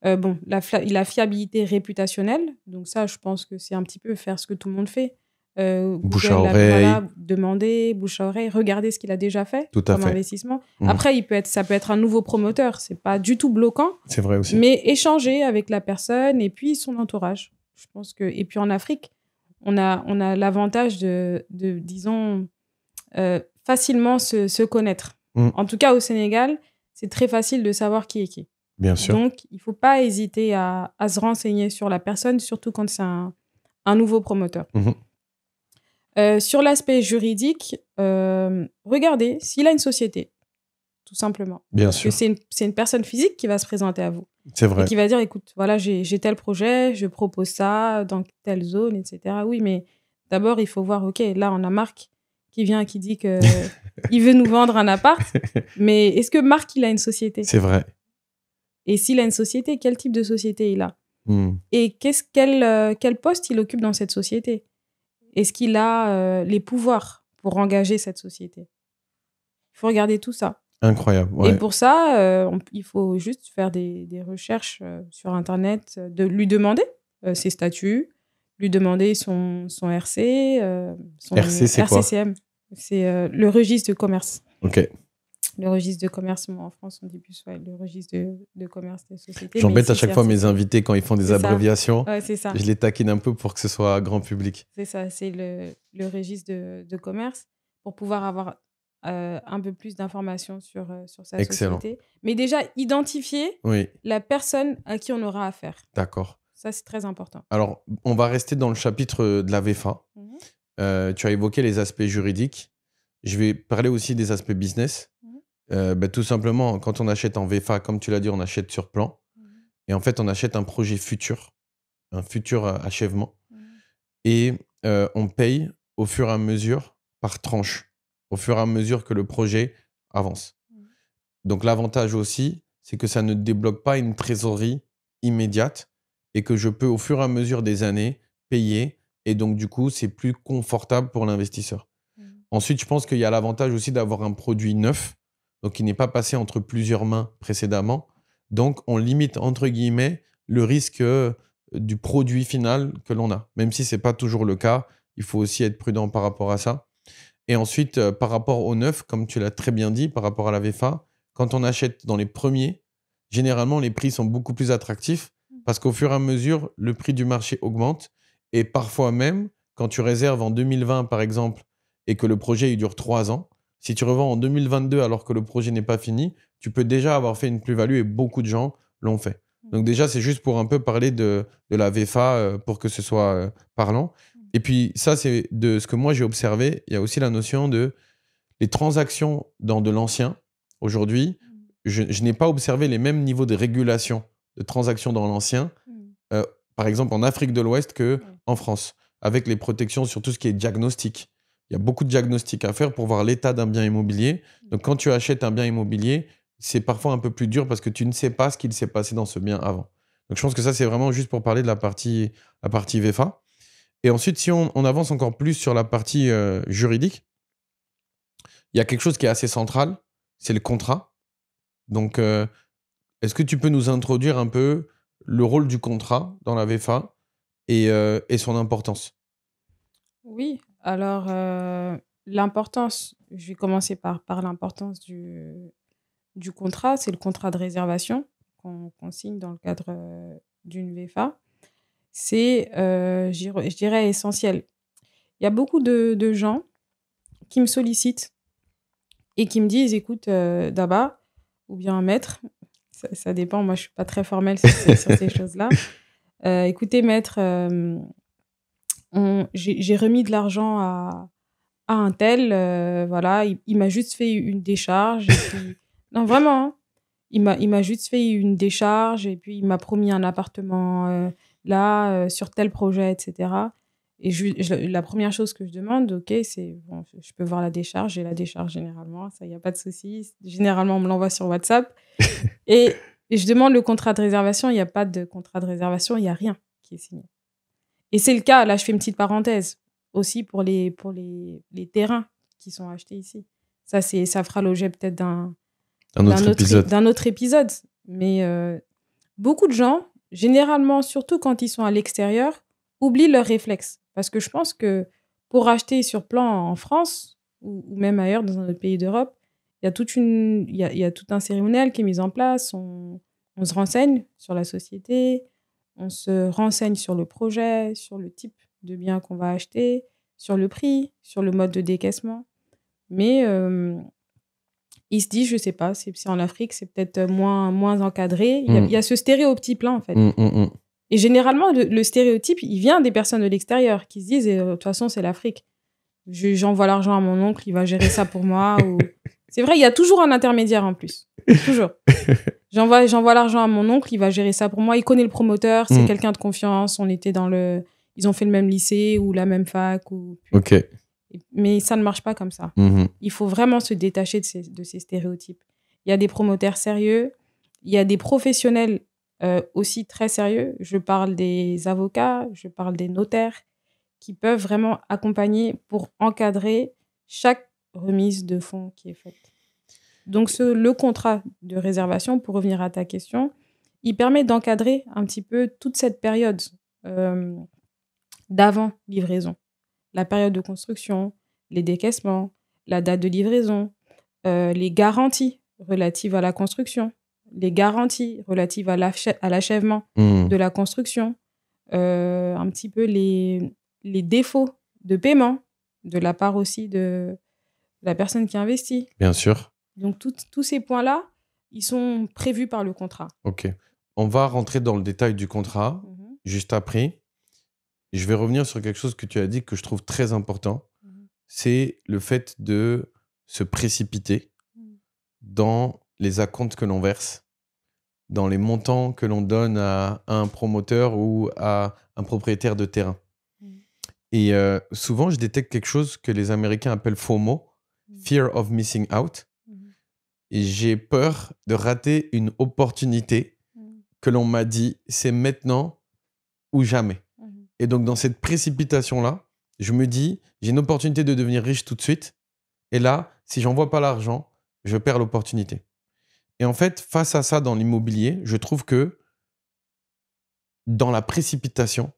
La fiabilité réputationnelle, donc ça, je pense que c'est un petit peu faire ce que tout le monde fait. Bouche à oreille. Demander, bouche à oreille, regarder ce qu'il a déjà fait comme investissement. Mmh. Après, ça peut être un nouveau promoteur, c'est pas du tout bloquant. C'est vrai aussi. Mais échanger avec la personne et puis son entourage. Je pense que... Et puis en Afrique, on a l'avantage disons, facilement se connaître. En tout cas, au Sénégal, c'est très facile de savoir qui est qui. Bien sûr. Donc, il ne faut pas hésiter à se renseigner sur la personne, surtout quand c'est un nouveau promoteur. Sur l'aspect juridique, regardez s'il a une société, tout simplement. Bien Parce sûr. que c'est une personne physique qui va se présenter à vous. C'est vrai. Et qui va dire, écoute, voilà, j'ai tel projet, je propose ça dans telle zone, etc. Oui, mais d'abord, il faut voir, OK, là, on a Marc qui vient, qui dit qu'il veut nous vendre un appart. Mais est-ce que Marc, il a une société? C'est vrai. Et s'il a une société, quel type de société il a? Et quel poste il occupe dans cette société? Est-ce qu'il a les pouvoirs pour engager cette société? Il faut regarder tout ça. Incroyable. Ouais. Et pour ça, il faut juste faire des recherches sur Internet, de lui demander ses statuts, lui demander son RC, son RC, c'est quoi? RCCM. C'est le registre de commerce. OK. Le registre de commerce, en France, on dit plus le registre de commerce des sociétés. J'embête à chaque fois mes invités quand ils font des abréviations. Ouais, c'est ça. Je les taquine un peu pour que ce soit grand public. C'est ça, c'est le registre de commerce pour pouvoir avoir un peu plus d'informations sur sa société. Mais déjà, identifier la personne à qui on aura affaire. D'accord. Ça, c'est très important. Alors, on va rester dans le chapitre de la VFA. Tu as évoqué les aspects juridiques. Je vais parler aussi des aspects business. Tout simplement, quand on achète en VFA, comme tu l'as dit, on achète sur plan. Et en fait, on achète un projet futur, un futur achèvement. Et on paye au fur et à mesure par tranche, au fur et à mesure que le projet avance. Donc, l'avantage aussi, c'est que ça ne débloque pas une trésorerie immédiate et que je peux, au fur et à mesure des années, payer. Et donc, du coup, c'est plus confortable pour l'investisseur. Ensuite, je pense qu'il y a l'avantage aussi d'avoir un produit neuf, donc qui n'est pas passé entre plusieurs mains précédemment. Donc, on limite, entre guillemets, le risque du produit final que l'on a. Même si ce n'est pas toujours le cas, il faut aussi être prudent par rapport à ça. Et ensuite, par rapport au neuf, comme tu l'as très bien dit, par rapport à la VFA, quand on achète dans les premiers, généralement, les prix sont beaucoup plus attractifs parce qu'au fur et à mesure, le prix du marché augmente. Et parfois même, quand tu réserves en 2020, par exemple, et que le projet il dure 3 ans, si tu revends en 2022 alors que le projet n'est pas fini, tu peux déjà avoir fait une plus-value et beaucoup de gens l'ont fait. Donc déjà, c'est juste pour un peu parler de la VFA pour que ce soit parlant. Et puis ça, c'est de ce que moi j'ai observé. Il y a aussi la notion de les transactions dans de l'ancien. Aujourd'hui, je n'ai pas observé les mêmes niveaux de régulation de transactions dans l'ancien, par exemple en Afrique de l'Ouest qu'en France, avec les protections sur tout ce qui est diagnostic. Il y a beaucoup de diagnostics à faire pour voir l'état d'un bien immobilier. Donc, quand tu achètes un bien immobilier, c'est parfois un peu plus dur parce que tu ne sais pas ce qu'il s'est passé dans ce bien avant. Donc, je pense que ça, c'est vraiment juste pour parler de la partie VFA. Et ensuite, si on avance encore plus sur la partie juridique, il y a quelque chose qui est assez central, c'est le contrat. Donc, est-ce que tu peux nous introduire un peu le rôle du contrat dans la VFA et son importance? Oui, alors l'importance, je vais commencer par l'importance du contrat, c'est le contrat de réservation qu'on signe dans le cadre d'une VFA. C'est, je dirais, essentiel. Il y a beaucoup de gens qui me sollicitent et qui me disent, écoute, Daba, ou bien maître, ça dépend, moi je suis pas très formelle sur ces choses-là. Écoutez, maître, j'ai remis de l'argent à un tel, voilà, il m'a juste fait une décharge. Et puis... Non, vraiment, hein. Il m'a juste fait une décharge et puis il m'a promis un appartement là, sur tel projet, etc. Et la première chose que je demande, ok, c'est, bon, je peux voir la décharge, j'ai la décharge généralement, ça, il n'y a pas de souci. Généralement, on me l'envoie sur WhatsApp. et je demande le contrat de réservation, il n'y a pas de contrat de réservation, il n'y a rien qui est signé. Et c'est le cas, là, je fais une petite parenthèse, aussi pour les terrains qui sont achetés ici. Ça fera l'objet peut-être d'un autre épisode. Mais beaucoup de gens, généralement, surtout quand ils sont à l'extérieur, oublient leurs réflexes. Parce que je pense que pour acheter sur plan en France, ou même ailleurs, dans un autre pays d'Europe, il y a tout un cérémonial qui est mis en place. On se renseigne sur la société, on se renseigne sur le projet, sur le type de bien qu'on va acheter, sur le prix, sur le mode de décaissement. Mais il se dit, je sais pas, c'est en Afrique, c'est peut-être moins encadré. Il y a ce stéréotype-là, en fait. Et généralement, le stéréotype, il vient des personnes de l'extérieur qui se disent, de toute façon, c'est l'Afrique. J'envoie l'argent à mon oncle, il va gérer ça pour moi. Ou... C'est vrai, il y a toujours un intermédiaire en plus. Toujours. J'envoie l'argent à mon oncle, il va gérer ça pour moi. Il connaît le promoteur, c'est quelqu'un de confiance. Ils ont fait le même lycée ou la même fac. Ok. Mais ça ne marche pas comme ça. Il faut vraiment se détacher de ces stéréotypes. Il y a des promoteurs sérieux, il y a des professionnels aussi très sérieux. Je parle des avocats, je parle des notaires qui peuvent vraiment accompagner pour encadrer chaque remise de fonds qui est faite. Donc, le contrat de réservation, pour revenir à ta question, il permet d'encadrer un petit peu toute cette période d'avant livraison. La période de construction, les décaissements, la date de livraison, les garanties relatives à la construction, les garanties relatives à l'achèvement de la construction, un petit peu les défauts de paiement de la part aussi de la personne qui investit. Bien sûr. Donc, tous ces points-là, ils sont prévus par le contrat. Ok. On va rentrer dans le détail du contrat juste après. Je vais revenir sur quelque chose que tu as dit que je trouve très important. C'est le fait de se précipiter dans les acomptes que l'on verse, dans les montants que l'on donne à un promoteur ou à un propriétaire de terrain. Et souvent, je détecte quelque chose que les Américains appellent FOMO, Fear of Missing Out. Et j'ai peur de rater une opportunité que l'on m'a dit, c'est maintenant ou jamais. Et donc, dans cette précipitation-là, je me dis, j'ai une opportunité de devenir riche tout de suite. Et là, si j'envoie pas l'argent, je perds l'opportunité. Et en fait, face à ça, dans l'immobilier, je trouve que dans la précipitation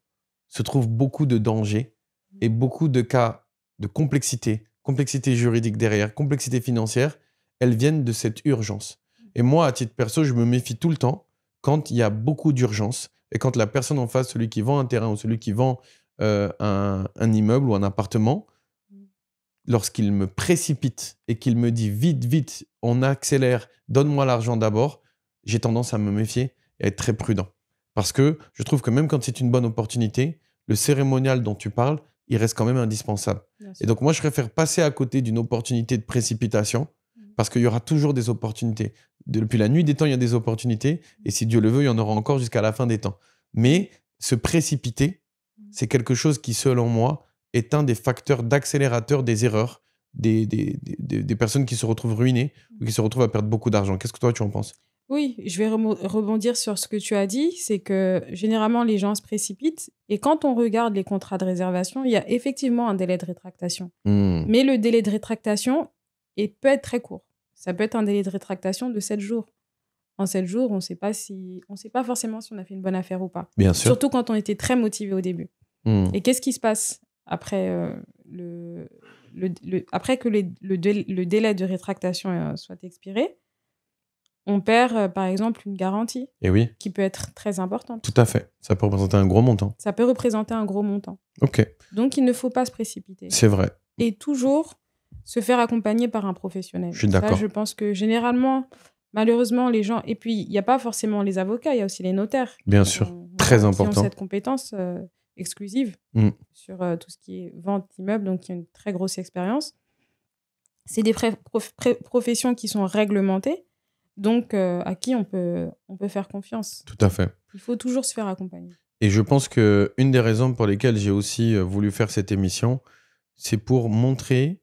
se trouve beaucoup de dangers et beaucoup de cas de complexité juridique derrière, complexité financière. Elles viennent de cette urgence. Et moi, à titre perso, je me méfie tout le temps quand il y a beaucoup d'urgence et quand la personne en face, celui qui vend un terrain ou celui qui vend un immeuble ou un appartement, lorsqu'il me précipite et qu'il me dit vite, vite, on accélère, donne-moi l'argent d'abord, j'ai tendance à me méfier et à être très prudent. Parce que je trouve que même quand c'est une bonne opportunité, le cérémonial dont tu parles, il reste quand même indispensable. Et donc moi, je préfère passer à côté d'une opportunité de précipitation parce qu'il y aura toujours des opportunités. Depuis la nuit des temps, il y a des opportunités et si Dieu le veut, il y en aura encore jusqu'à la fin des temps. Mais se précipiter, c'est quelque chose qui, selon moi, est un des facteurs d'accélérateur des erreurs, des personnes qui se retrouvent ruinées ou qui se retrouvent à perdre beaucoup d'argent. Qu'est-ce que toi, tu en penses ? Oui, je vais rebondir sur ce que tu as dit. C'est que généralement, les gens se précipitent. Et quand on regarde les contrats de réservation, il y a effectivement un délai de rétractation. Mais le délai de rétractation peut être très court. Ça peut être un délai de rétractation de 7 jours. En 7 jours, on ne sait pas forcément si on a fait une bonne affaire ou pas. Bien sûr. Surtout quand on était très motivé au début. Et qu'est-ce qui se passe après, après que le délai de rétractation soit expiré? On perd, par exemple, une garantie Et oui, qui peut être très importante. tout à fait. Ça peut représenter un gros montant. Ça peut représenter un gros montant. Ok, Donc, il ne faut pas se précipiter. c'est vrai. Et toujours se faire accompagner par un professionnel. Je suis d'accord. Ça, je pense que généralement, malheureusement, les gens... Et puis, il n'y a pas forcément les avocats, il y a aussi les notaires. Bien sûr, très Qui important. ont cette compétence exclusive sur tout ce qui est vente d'immeubles, donc qui ont une très grosse expérience. C'est des professions qui sont réglementées, donc à qui on peut faire confiance. Tout à fait. Il faut toujours se faire accompagner. Et je pense qu'une des raisons pour lesquelles j'ai aussi voulu faire cette émission, c'est pour montrer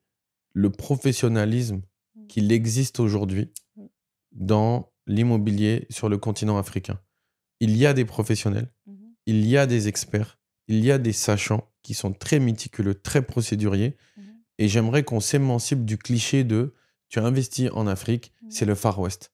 le professionnalisme qu'il existe aujourd'hui dans l'immobilier sur le continent africain. Il y a des professionnels, il y a des experts, il y a des sachants qui sont très méticuleux, très procéduriers. Et j'aimerais qu'on s'émancipe du cliché de « tu as investi en Afrique, c'est le Far West ».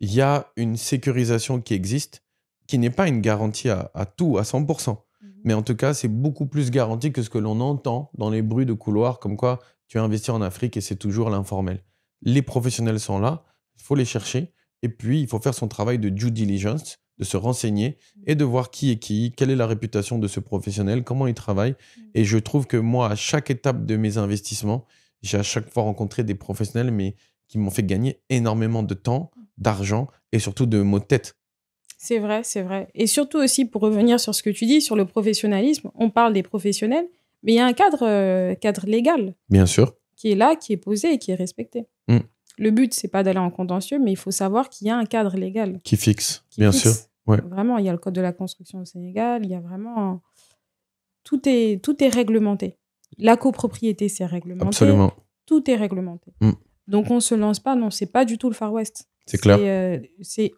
Il y a une sécurisation qui existe, qui n'est pas une garantie à tout, à 100%. Mais en tout cas, c'est beaucoup plus garanti que ce que l'on entend dans les bruits de couloir, comme quoi tu as investi en Afrique et c'est toujours l'informel. Les professionnels sont là, il faut les chercher. Et puis, il faut faire son travail de due diligence, de se renseigner et de voir qui est qui, quelle est la réputation de ce professionnel, comment il travaille. Et je trouve que moi, à chaque étape de mes investissements, j'ai à chaque fois rencontré des professionnels mais qui m'ont fait gagner énormément de temps, d'argent et surtout de mots de tête. C'est vrai, c'est vrai. Et surtout aussi, pour revenir sur ce que tu dis, sur le professionnalisme, on parle des professionnels, mais il y a un cadre légal Bien sûr. qui est là, qui est posé et qui est respecté. Le but, c'est pas d'aller en contentieux, mais il faut savoir qu'il y a un cadre légal. Qui fixe, bien sûr. Ouais. Vraiment, il y a le code de la construction au Sénégal, il y a vraiment... Tout est réglementé. La copropriété, c'est réglementé. Absolument. Tout est réglementé. Donc, on se lance pas, non, c'est pas du tout le Far West. C'est clair. C'est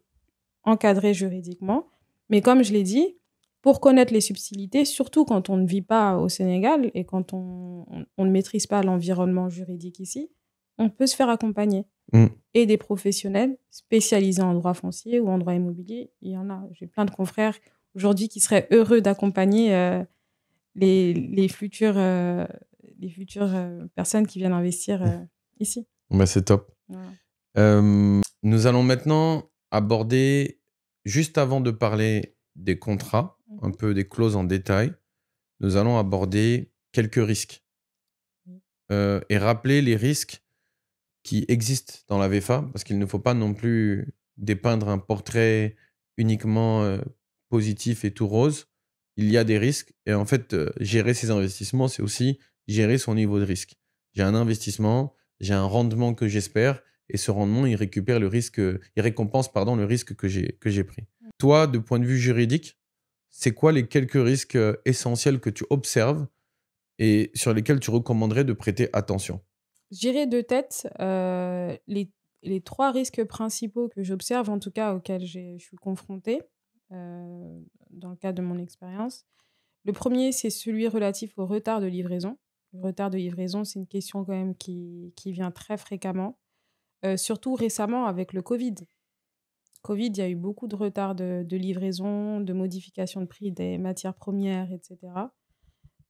encadré juridiquement. Mais comme je l'ai dit, pour connaître les subtilités, surtout quand on ne vit pas au Sénégal et quand on ne maîtrise pas l'environnement juridique ici, on peut se faire accompagner. Et des professionnels spécialisés en droit foncier ou en droit immobilier, il y en a. J'ai plein de confrères aujourd'hui qui seraient heureux d'accompagner les futures personnes qui viennent investir ici. Bah, c'est top. Voilà. Nous allons maintenant aborder, juste avant de parler des contrats, un peu des clauses en détail, nous allons aborder quelques risques et rappeler les risques qui existent dans la VFA, parce qu'il ne faut pas non plus dépeindre un portrait uniquement positif et tout rose. Il y a des risques et en fait, gérer ses investissements, c'est aussi gérer son niveau de risque. J'ai un investissement, j'ai un rendement que j'espère et ce rendement, il récompense le risque que j'ai pris. Toi, de point de vue juridique, c'est quoi les quelques risques essentiels que tu observes et sur lesquels tu recommanderais de prêter attention? Je dirais de tête les 3 risques principaux que j'observe, en tout cas auxquels je suis confrontée dans le cadre de mon expérience. Le premier, c'est celui relatif au retard de livraison. Le retard de livraison, c'est une question quand même qui vient très fréquemment, surtout récemment avec le Covid. Covid, il y a eu beaucoup de retard de livraison, de modification de prix des matières premières, etc.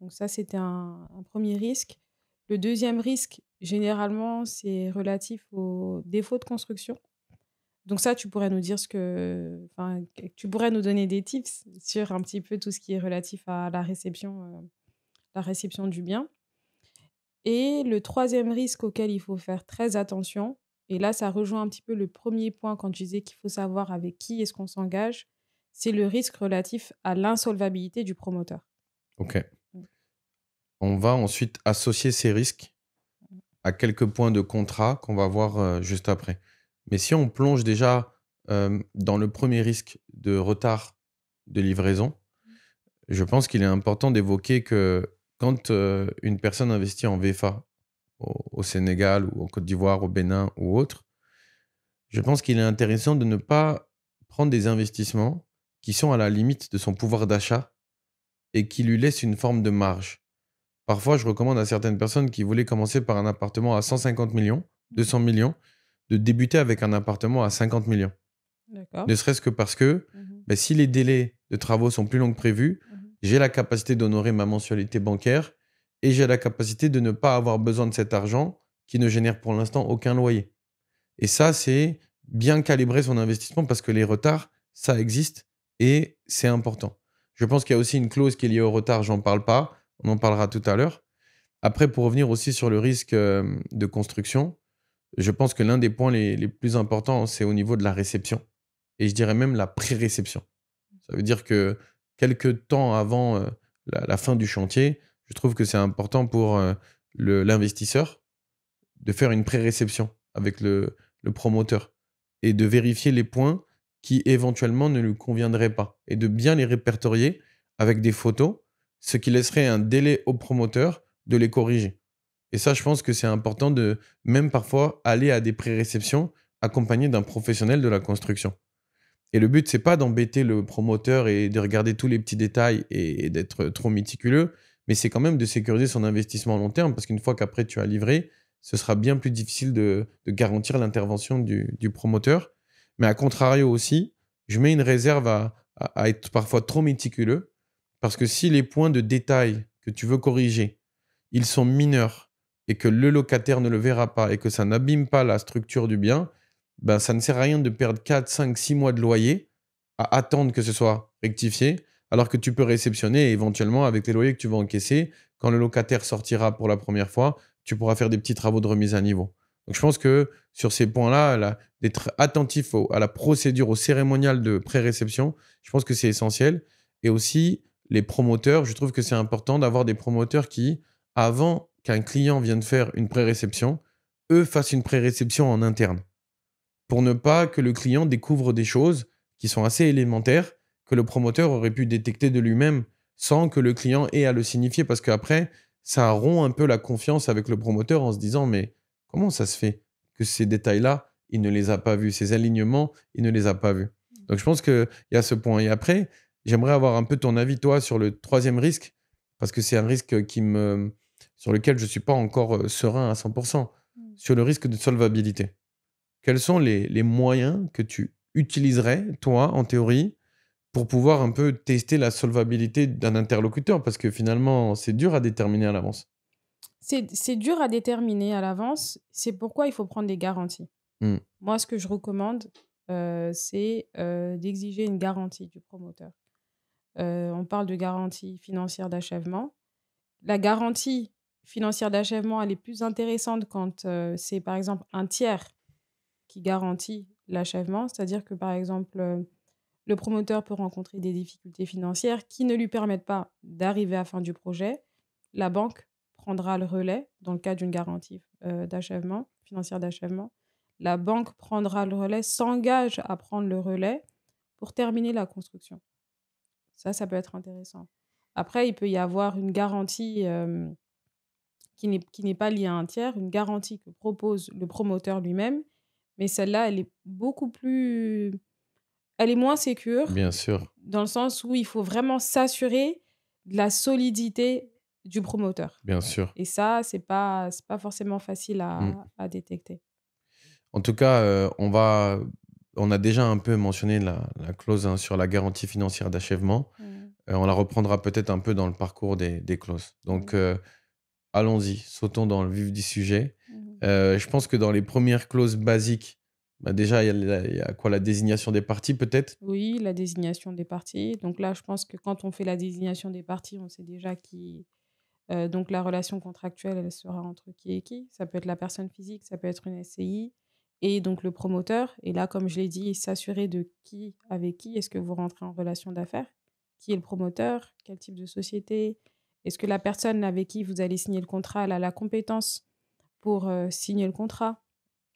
Donc ça, c'était un premier risque. Le deuxième risque, généralement, c'est relatif au défaut de construction. Donc ça, tu pourrais nous dire tu pourrais nous donner des tips sur un petit peu tout ce qui est relatif à la réception du bien. Et le troisième risque auquel il faut faire très attention, et là, ça rejoint un petit peu le premier point quand je disais qu'il faut savoir avec qui est-ce qu'on s'engage, c'est le risque relatif à l'insolvabilité du promoteur. Ok. On va ensuite associer ces risques à quelques points de contrat qu'on va voir juste après. Mais si on plonge déjà dans le premier risque de retard de livraison, je pense qu'il est important d'évoquer que quand une personne investit en VFA au Sénégal ou en Côte d'Ivoire, au Bénin ou autre, je pense qu'il est intéressant de ne pas prendre des investissements qui sont à la limite de son pouvoir d'achat et qui lui laissent une forme de marge. Parfois, je recommande à certaines personnes qui voulaient commencer par un appartement à 150 millions, 200 millions, de débuter avec un appartement à 50 millions. D'accord. Ne serait-ce que parce que si les délais de travaux sont plus longs que prévu, j'ai la capacité d'honorer ma mensualité bancaire et j'ai la capacité de ne pas avoir besoin de cet argent qui ne génère pour l'instant aucun loyer. Et ça, c'est bien calibrer son investissement parce que les retards, ça existe et c'est important. Je pense qu'il y a aussi une clause qui est liée au retard, j'en parle pas, on en parlera tout à l'heure. Après, pour revenir aussi sur le risque de construction, je pense que l'un des points les plus importants, c'est au niveau de la réception. Et je dirais même la pré-réception. Ça veut dire que quelques temps avant la fin du chantier, je trouve que c'est important pour l'investisseur de faire une pré-réception avec le promoteur et de vérifier les points qui éventuellement ne lui conviendraient pas et de bien les répertorier avec des photos, ce qui laisserait un délai au promoteur de les corriger. Et ça, je pense que c'est important de même parfois aller à des pré-réceptions accompagné d'un professionnel de la construction. Et le but, c'est pas d'embêter le promoteur et de regarder tous les petits détails et d'être trop méticuleux, mais c'est quand même de sécuriser son investissement à long terme parce qu'une fois qu'après tu as livré, ce sera bien plus difficile de garantir l'intervention du promoteur. Mais à contrario aussi, je mets une réserve à être parfois trop méticuleux parce que si les points de détail que tu veux corriger, ils sont mineurs et que le locataire ne le verra pas et que ça n'abîme pas la structure du bien, ben, ça ne sert à rien de perdre 4, 5, 6 mois de loyer à attendre que ce soit rectifié, alors que tu peux réceptionner et éventuellement, avec les loyers que tu vas encaisser, quand le locataire sortira pour la première fois, tu pourras faire des petits travaux de remise à niveau. Donc, je pense que sur ces points-là, d'être attentif à la procédure, au cérémonial de pré-réception, je pense que c'est essentiel. Et aussi, les promoteurs, je trouve que c'est important d'avoir des promoteurs qui, avant qu'un client vienne faire une pré-réception, eux fassent une pré-réception en interne pour ne pas que le client découvre des choses qui sont assez élémentaires que le promoteur aurait pu détecter de lui-même sans que le client ait à le signifier parce qu'après, ça rompt un peu la confiance avec le promoteur en se disant mais comment ça se fait que ces détails-là, il ne les a pas vus, ces alignements, il ne les a pas vus. Donc je pense qu'il y a ce point. Et après, j'aimerais avoir un peu ton avis, toi, sur le troisième risque parce que c'est un risque sur lequel je ne suis pas encore serein à 100%, sur le risque de solvabilité. Quels sont les moyens que tu utiliserais, toi, en théorie, pour pouvoir un peu tester la solvabilité d'un interlocuteur? Parce que finalement, c'est dur à déterminer à l'avance. C'est dur à déterminer à l'avance. C'est pourquoi il faut prendre des garanties. Moi, ce que je recommande, c'est d'exiger une garantie du promoteur. On parle de garantie financière d'achèvement. La garantie financière d'achèvement, elle est plus intéressante quand c'est, par exemple, un tiers qui garantit l'achèvement. C'est-à-dire que, par exemple, le promoteur peut rencontrer des difficultés financières qui ne lui permettent pas d'arriver à la fin du projet. La banque prendra le relais dans le cas d'une garantie d'achèvement, financière d'achèvement. La banque prendra le relais, s'engage à prendre le relais pour terminer la construction. Ça peut être intéressant. Après, il peut y avoir une garantie qui n'est pas liée à un tiers, une garantie que propose le promoteur lui-même, mais celle-là, elle est beaucoup plus... Elle est moins sécure. Bien sûr. Dans le sens où il faut vraiment s'assurer de la solidité du promoteur. Bien sûr. Et ça, c'est pas forcément facile à détecter. En tout cas, on a déjà un peu mentionné la clause sur la garantie financière d'achèvement. On la reprendra peut-être un peu dans le parcours des clauses. Donc, allons-y, sautons dans le vif du sujet. Je pense que dans les premières clauses basiques, déjà, il y a quoi, la désignation des parties peut-être? Oui, la désignation des parties. Donc là, je pense que quand on fait la désignation des parties, on sait déjà qui... donc la relation contractuelle, elle sera entre qui et qui. Ça peut être la personne physique, ça peut être une SCI et donc le promoteur. Et là, comme je l'ai dit, s'assurer de qui avec qui. Est-ce que vous rentrez en relation d'affaires? Qui est le promoteur? Quel type de société? Est-ce que la personne avec qui vous allez signer le contrat, elle a la compétence pour signer le contrat,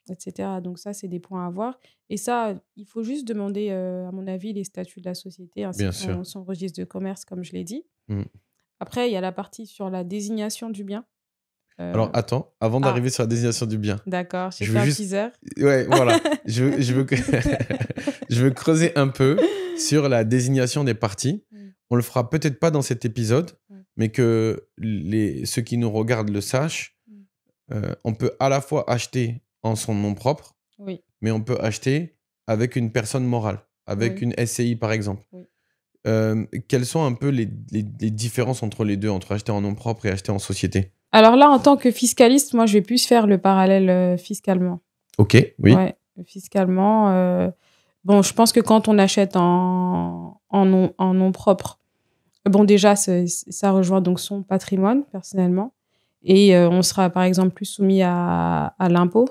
etc. Donc ça, c'est des points à voir. Et ça, il faut juste demander, à mon avis, les statuts de la société ainsi Bien que sûr. son registre de commerce, comme je l'ai dit. Après, il y a la partie sur la désignation du bien. Alors, attends, avant d'arriver sur la désignation du bien. D'accord, j'ai je fait veux un juste- teaser. Ouais, voilà. je veux je veux creuser un peu sur la désignation des parties. On le fera peut-être pas dans cet épisode, mais que ceux qui nous regardent le sachent. On peut à la fois acheter en son nom propre, Oui, mais on peut acheter avec une personne morale, avec Oui. une SCI par exemple. Oui. Quelles sont un peu les différences entre les deux, entre acheter en nom propre et acheter en société? alors là, en tant que fiscaliste, moi, je vais plus faire le parallèle fiscalement. Ok, oui. Ouais, fiscalement, bon, je pense que quand on achète en nom propre, bon, déjà, ça rejoint donc son patrimoine, personnellement. Et on sera, par exemple, plus soumis à l'impôt,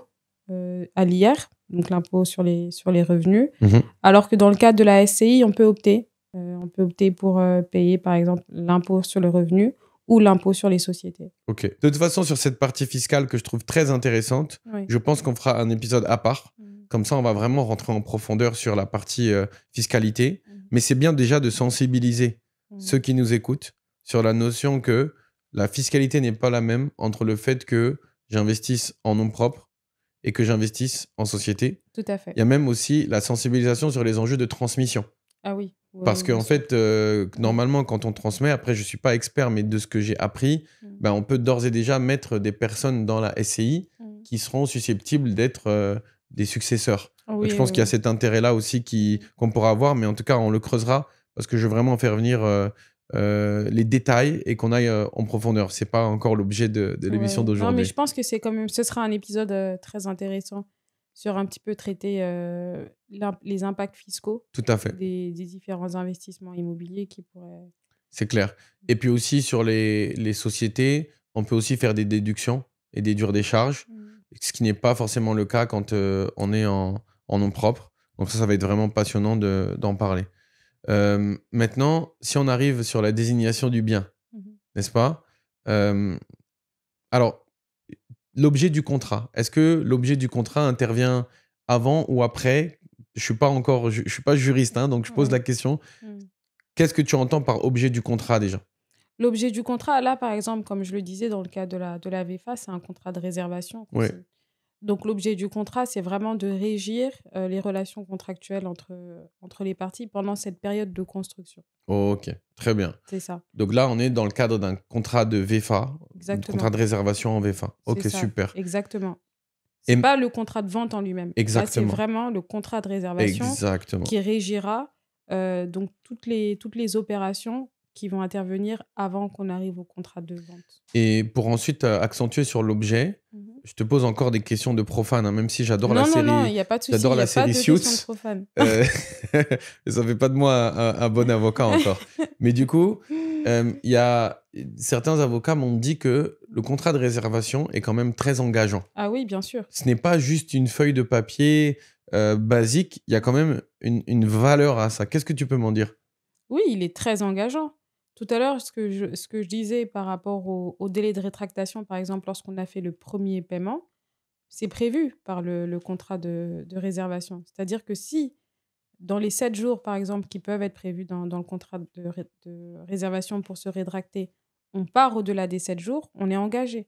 à l'IR, donc l'impôt sur les revenus. Mhm. Alors que dans le cadre de la SCI, on peut opter. On peut opter pour payer, par exemple, l'impôt sur le revenu ou l'impôt sur les sociétés. Ok. De toute façon, sur cette partie fiscale que je trouve très intéressante, Oui. je pense qu'on fera un épisode à part. Comme ça, on va vraiment rentrer en profondeur sur la partie fiscalité. Mais c'est bien déjà de sensibiliser ceux qui nous écoutent sur la notion que la fiscalité n'est pas la même entre le fait que j'investisse en nom propre et que j'investisse en société. Tout à fait. Il y a même aussi la sensibilisation sur les enjeux de transmission. Ah oui. Oui, Parce oui, qu'en bien sûr. fait, normalement, quand on transmet, après, je ne suis pas expert, mais de ce que j'ai appris, ben, on peut d'ores et déjà mettre des personnes dans la SCI qui seront susceptibles d'être des successeurs. Donc, Oui, je pense oui, qu'il y a oui. cet intérêt-là aussi qu'on pourra avoir, mais en tout cas, on le creusera parce que je veux vraiment faire venir les détails et qu'on aille en profondeur. Ce n'est pas encore l'objet de l'émission Ouais. Non, mais d'aujourd'hui. je pense que c'est quand même, ce sera un épisode très intéressant sur un petit peu traiter les impacts fiscaux Tout à fait. des différents investissements immobiliers qui pourraient. C'est clair. Et puis aussi, sur les sociétés, on peut aussi faire des déductions et déduire des charges, ce qui n'est pas forcément le cas quand on est en nom propre. Donc ça va être vraiment passionnant d'en parler. Maintenant, si on arrive sur la désignation du bien, n'est-ce pas? Alors, l'objet du contrat. Est-ce que l'objet du contrat intervient avant ou après? Je suis pas juriste, hein, donc je pose la question. Qu'est-ce que tu entends par objet du contrat déjà? L'objet du contrat, là, par exemple, comme je le disais dans le cas de la VFA, c'est un contrat de réservation qu'on Ouais. signe. Donc, l'objet du contrat, c'est vraiment de régir les relations contractuelles entre les parties pendant cette période de construction. Ok, très bien. C'est ça. Donc là, on est dans le cadre d'un contrat de VFA, un Exactement. contrat de réservation en VFA. Ok, C'est ça. super. Exactement. Et- C'est pas le contrat de vente en lui-même. Là, Exactement. c'est vraiment le contrat de réservation Exactement. qui régira donc toutes les opérations qui vont intervenir avant qu'on arrive au contrat de vente. Et pour ensuite accentuer sur l'objet, je te pose encore des questions de profane, hein, même si j'adore la Non, série. il n'y a pas de souci. J'adore Il n'y la a pas série de Suits. question de profane. Ça fait pas de moi un bon avocat encore. Mais du coup, il y a certains avocats m'ont dit que le contrat de réservation est quand même très engageant. Ah oui, bien sûr. Ce n'est pas juste une feuille de papier basique, il y a quand même une valeur à ça. Qu'est-ce que tu peux m'en dire? Oui, il est très engageant. Tout à l'heure, ce que je disais par rapport au délai de rétractation, par exemple, lorsqu'on a fait le premier paiement, c'est prévu par le contrat de réservation. C'est-à-dire que si, dans les 7 jours, par exemple, qui peuvent être prévus dans le contrat de réservation pour se rétracter, on part au-delà des 7 jours, on est engagé.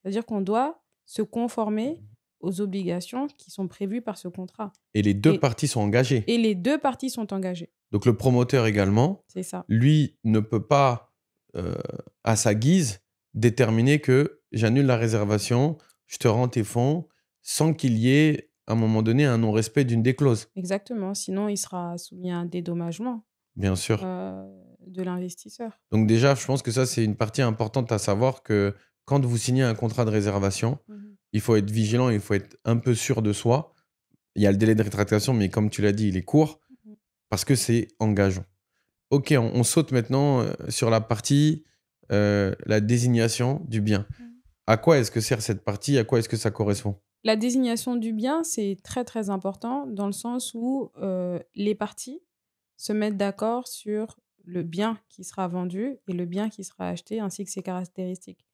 C'est-à-dire qu'on doit se conformer aux obligations qui sont prévues par ce contrat. Et les deux parties sont engagées. Et les deux parties sont engagées. Donc le promoteur également, C'est ça. lui ne peut pas, à sa guise, déterminer que j'annule la réservation, je te rends tes fonds, sans qu'il y ait, à un moment donné, un non-respect d'une des clauses. Exactement. Sinon, il sera soumis à un dédommagement Bien sûr. de l'investisseur. Donc déjà, je pense que ça, c'est une partie importante à savoir que quand vous signez un contrat de réservation, il faut être vigilant, il faut être un peu sûr de soi. Il y a le délai de rétractation, mais comme tu l'as dit, il est court parce que c'est engageant. Ok, on saute maintenant sur la partie la désignation du bien. À quoi est-ce que sert cette partie? À quoi est-ce que ça correspond? La désignation du bien, c'est très, très important dans le sens où les parties se mettent d'accord sur le bien qui sera vendu et le bien qui sera acheté, ainsi que ses caractéristiques.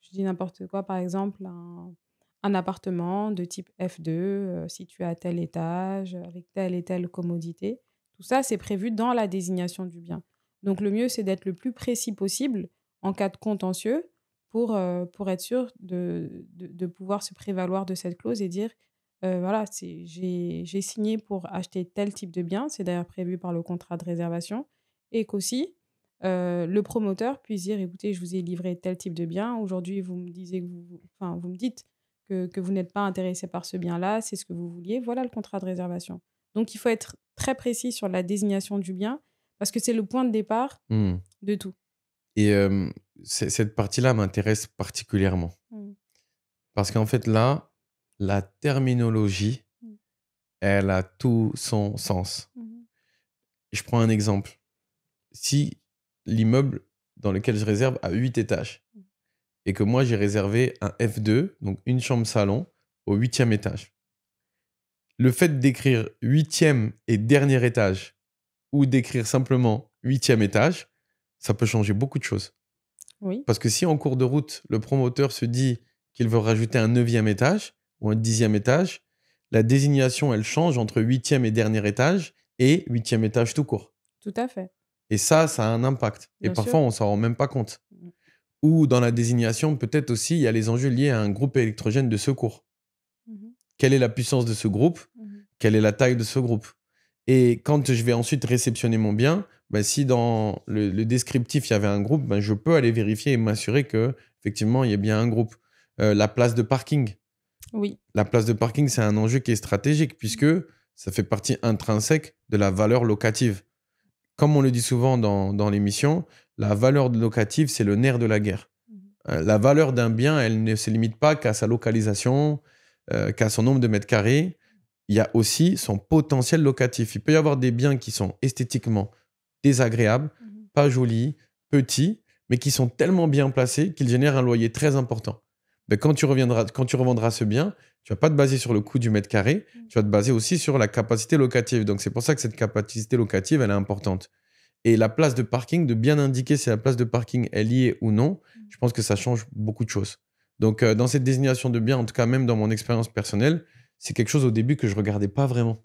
Je dis n'importe quoi, par exemple, un appartement de type F2, situé à tel étage, avec telle et telle commodité. Tout ça, c'est prévu dans la désignation du bien. Donc, le mieux, c'est d'être le plus précis possible en cas de contentieux pour être sûr de pouvoir se prévaloir de cette clause et dire, voilà, j'ai signé pour acheter tel type de bien, c'est d'ailleurs prévu par le contrat de réservation, et qu'aussi, le promoteur puisse dire, écoutez, je vous ai livré tel type de bien, aujourd'hui, vous me dites que vous n'êtes pas intéressé par ce bien-là, c'est ce que vous vouliez, voilà le contrat de réservation. Donc, il faut être très précis sur la désignation du bien, parce que c'est le point de départ de tout. Et cette partie-là m'intéresse particulièrement. Parce qu'en fait, là, la terminologie, elle a tout son sens. Je prends un exemple. Si l'immeuble dans lequel je réserve a 8 étages et que moi, j'ai réservé un F2, donc une chambre-salon, au 8e étage, le fait d'écrire 8e et dernier étage ou d'écrire simplement 8e étage, ça peut changer beaucoup de choses. Oui. Parce que si en cours de route, le promoteur se dit qu'il veut rajouter un 9e étage ou un 10e étage, la désignation, elle change entre 8e et dernier étage et 8e étage tout court. Tout à fait. Et ça a un impact. Et Bien parfois, sûr. on ne s'en rend même pas compte. Ou dans la désignation, peut-être aussi, il y a les enjeux liés à un groupe électrogène de secours. Quelle est la puissance de ce groupe? Quelle est la taille de ce groupe? Et quand je vais ensuite réceptionner mon bien, si dans le descriptif, il y avait un groupe, je peux aller vérifier et m'assurer qu'effectivement, il y a bien un groupe. La place de parking. Oui. La place de parking, c'est un enjeu qui est stratégique puisque ça fait partie intrinsèque de la valeur locative. Comme on le dit souvent dans l'émission, la valeur locative, c'est le nerf de la guerre. La valeur d'un bien, elle ne se limite pas qu'à sa localisation, qu'à son nombre de mètres carrés. Il y a aussi son potentiel locatif. Il peut y avoir des biens qui sont esthétiquement désagréables, pas jolis, petits, mais qui sont tellement bien placés qu'ils génèrent un loyer très important. Mais quand tu revendras ce bien, tu ne vas pas te baser sur le coût du mètre carré, tu vas te baser aussi sur la capacité locative. Donc, c'est pour ça que cette capacité locative, elle est importante. Et la place de parking, de bien indiquer si la place de parking est liée ou non, je pense que ça change beaucoup de choses. Donc, dans cette désignation de biens, en tout cas même dans mon expérience personnelle, c'est quelque chose au début que je ne regardais pas vraiment.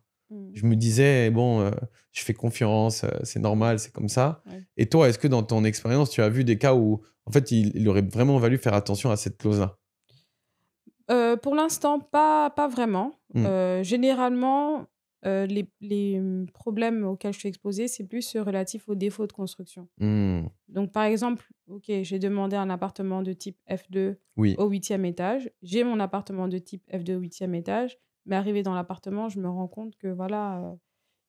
Je me disais, bon, je fais confiance, c'est normal, c'est comme ça. Ouais. Et toi, est-ce que dans ton expérience, tu as vu des cas où, en fait, il aurait vraiment valu faire attention à cette clause-là? Pour l'instant, pas vraiment. Généralement, les problèmes auxquels je suis exposée, c'est plus relatif aux défauts de construction. Donc, par exemple, OK, j'ai demandé un appartement de type F2 au 8e étage. J'ai mon appartement de type F2 au 8e étage. Mais arrivé dans l'appartement, je me rends compte que voilà,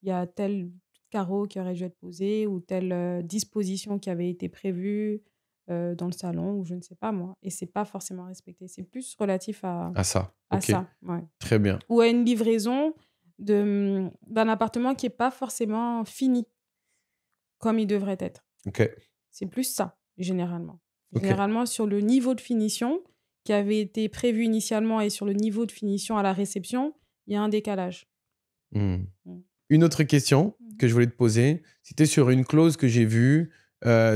y a tel carreau qui aurait dû être posé ou telle disposition qui avait été prévue dans le salon ou je ne sais pas moi. Et c'est pas forcément respecté. C'est plus relatif à ça. À okay. ça, ouais. Très bien. Ou à une livraison d'un appartement qui n'est pas forcément fini comme il devrait être. Okay. C'est plus ça, généralement. Généralement, sur le niveau de finition qui avait été prévu initialement et sur le niveau de finition à la réception, il y a un décalage. Une autre question que je voulais te poser, c'était sur une clause que j'ai vue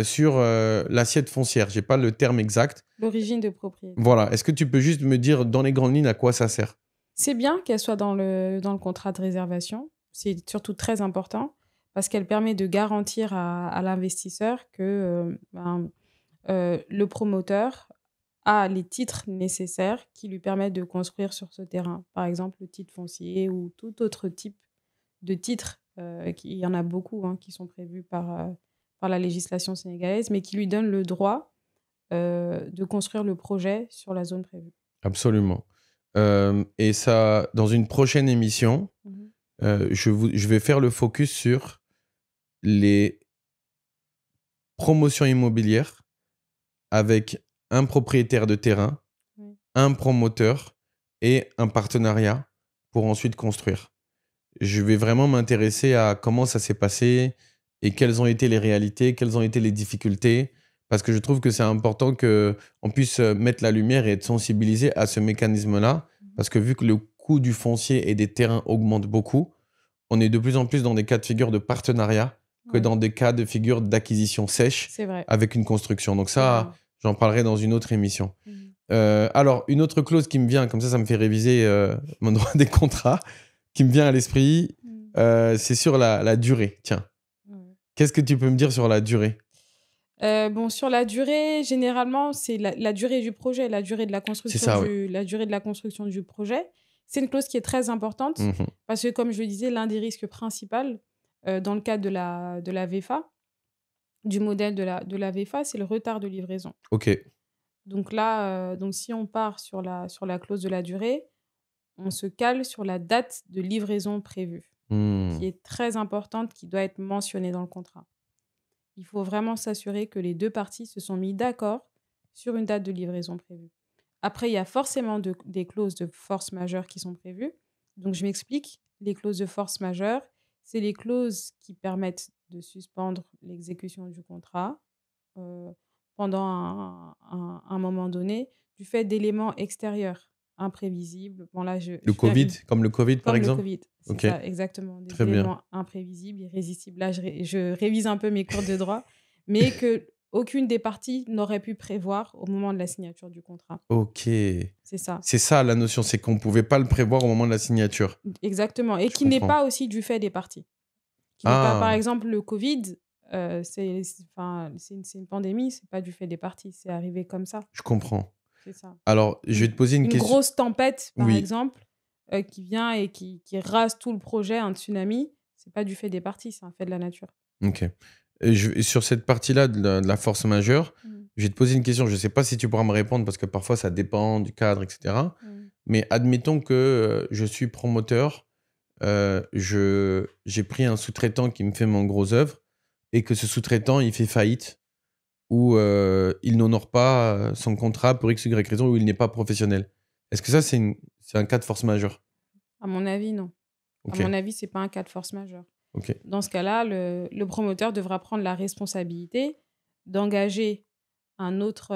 sur l'assiette foncière. Je n'ai pas le terme exact. L'origine de propriété. Voilà. Est-ce que tu peux juste me dire dans les grandes lignes à quoi ça sert? C'est bien qu'elle soit dans le contrat de réservation. C'est surtout très important parce qu'elle permet de garantir à l'investisseur que le promoteur a les titres nécessaires qui lui permettent de construire sur ce terrain. Par exemple, le titre foncier ou tout autre type de titre. Il y en a beaucoup qui sont prévus par la législation sénégalaise, mais qui lui donnent le droit de construire le projet sur la zone prévue. Absolument. Et ça, dans une prochaine émission, je vais faire le focus sur les promotions immobilières avec un propriétaire de terrain, un promoteur et un partenariat pour ensuite construire. Je vais vraiment m'intéresser à comment ça s'est passé et quelles ont été les réalités, quelles ont été les difficultés, parce que je trouve que c'est important qu'on puisse mettre la lumière et être sensibilisé à ce mécanisme-là, parce que vu que le coût du foncier et des terrains augmente beaucoup, on est de plus en plus dans des cas de figure de partenariat que dans des cas de figure d'acquisition sèche avec une construction. Donc ça, j'en parlerai dans une autre émission. Alors, une autre clause qui me vient, comme ça me fait réviser mon droit des contrats, qui me vient à l'esprit, c'est sur la durée. Tiens, qu'est-ce que tu peux me dire sur la durée? Bon, sur la durée, généralement, c'est la durée du projet, la durée de la C'est construction ça, oui. la durée de la construction du projet. C'est une clause qui est très importante Mhm. parce que, comme je le disais, l'un des risques principaux dans le cadre de la VFA, du modèle de la VFA, c'est le retard de livraison. Ok. Donc là, donc si on part sur la clause de la durée, on se cale sur la date de livraison prévue, qui est très importante, qui doit être mentionnée dans le contrat. Il faut vraiment s'assurer que les deux parties se sont mis d'accord sur une date de livraison prévue. Après, il y a forcément des clauses de force majeure qui sont prévues. Donc, je m'explique. Les clauses de force majeure, c'est les clauses qui permettent de suspendre l'exécution du contrat pendant un moment donné du fait d'éléments extérieurs imprévisibles. Bon, là, Le Covid, comme le Covid, par comme le exemple? Covid, c'est Ok. ça, exactement. Des Très bien. éléments imprévisibles, irrésistibles. Là, je révise un peu mes cours de droit, mais que aucune des parties n'aurait pu prévoir au moment de la signature du contrat. Ok. C'est ça, C'est ça la notion, c'est qu'on ne pouvait pas le prévoir au moment de la signature. exactement. Et Je qui n'est comprends. pas aussi du fait des parties. Qui n'est pas, par Ah, exemple, le Covid, enfin, c'est une pandémie, c'est pas du fait des parties, c'est arrivé comme ça. je comprends. C'est ça. Alors, je vais te poser une Une question. grosse tempête, par Oui. exemple, qui vient et qui rase tout le projet, un tsunami, c'est pas du fait des parties, c'est un fait de la nature. Ok. Et sur cette partie-là de la force majeure, je vais te poser une question. Je ne sais pas si tu pourras me répondre parce que parfois ça dépend du cadre, etc. Mais admettons que je suis promoteur, j'ai pris un sous-traitant qui me fait mon gros œuvre et que ce sous-traitant il fait faillite ou il n'honore pas son contrat pour X, Y raison ou il n'est pas professionnel. Est-ce que ça, c'est un cas de force majeure? À mon avis, non. Ok. À mon avis, c'est pas un cas de force majeure. Ok. Dans ce cas-là, le promoteur devra prendre la responsabilité d'engager un autre,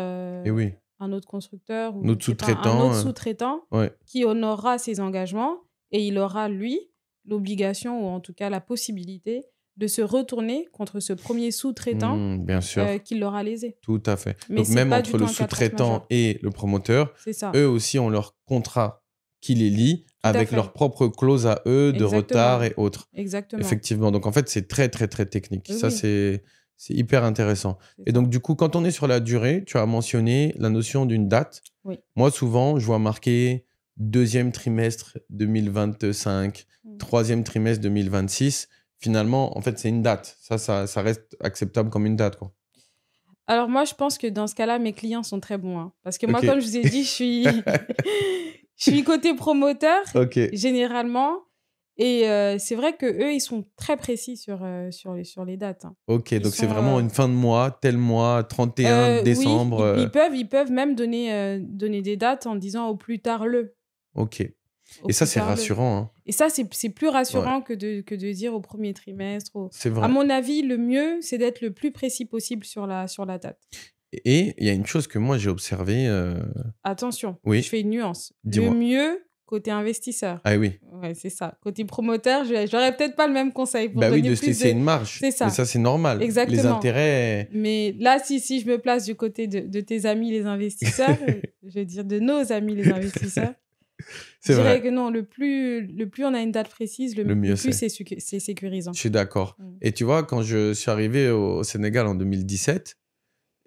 Et oui. un autre constructeur ou Notre je sais pas, un sous-traitant. autre sous-traitant Ouais. qui honorera ses engagements et il aura, lui, l'obligation ou en tout cas la possibilité de se retourner contre ce premier sous-traitant Bien sûr. qui l'aura lésé. Tout à fait. Mais Donc c'est même pas entre du le tout un cas de force sous-traitant majeure. et le promoteur, C'est ça. eux aussi ont leur contrat qui les lie à avec fait. leurs propres clauses à eux de Exactement. retard et autres. Exactement. Effectivement. Donc en fait, c'est très, très, très technique. Oui, Ça, oui. c'est hyper intéressant. C'est Et ça. donc du coup, quand on est sur la durée, tu as mentionné la notion d'une date. Oui. Moi, souvent, je vois marqué deuxième trimestre 2025, troisième trimestre 2026. Finalement, en fait, c'est une date. Ça reste acceptable comme une date, quoi. Alors moi, je pense que dans ce cas-là, mes clients sont très bons. Hein. Parce que moi, Ok. comme je vous ai dit, je suis côté promoteur, Ok. généralement. Et c'est vrai qu'eux, ils sont très précis sur les dates. Hein. Ok, donc c'est sont, vraiment une fin de mois, tel mois, 31 oui, décembre. ils peuvent même donner des dates en disant au plus tard le. Ok. Au Et ça, plus c'est tard le. rassurant, hein. Et ça, c'est plus rassurant que de dire au premier trimestre. C'est À vrai. mon avis, le mieux, c'est d'être le plus précis possible sur la date. Et il y a une chose que moi, j'ai observée. Attention, Oui. je fais une nuance. Dis-moi. Le mieux, côté investisseur. Ah oui. Ouais, c'est ça. Côté promoteur, j'aurais peut-être pas le même conseil pour Bah oui, donner de se plus laisser une marge. C'est ça. Mais ça, c'est normal. Exactement. Les intérêts. Mais là, si je me place du côté de tes amis les investisseurs, je veux dire de nos amis les investisseurs, C'est je dirais vrai. que non, le plus on a une date précise, le mieux plus c'est. c'est sécurisant. Je suis d'accord. Et tu vois, quand je suis arrivé au Sénégal en 2017,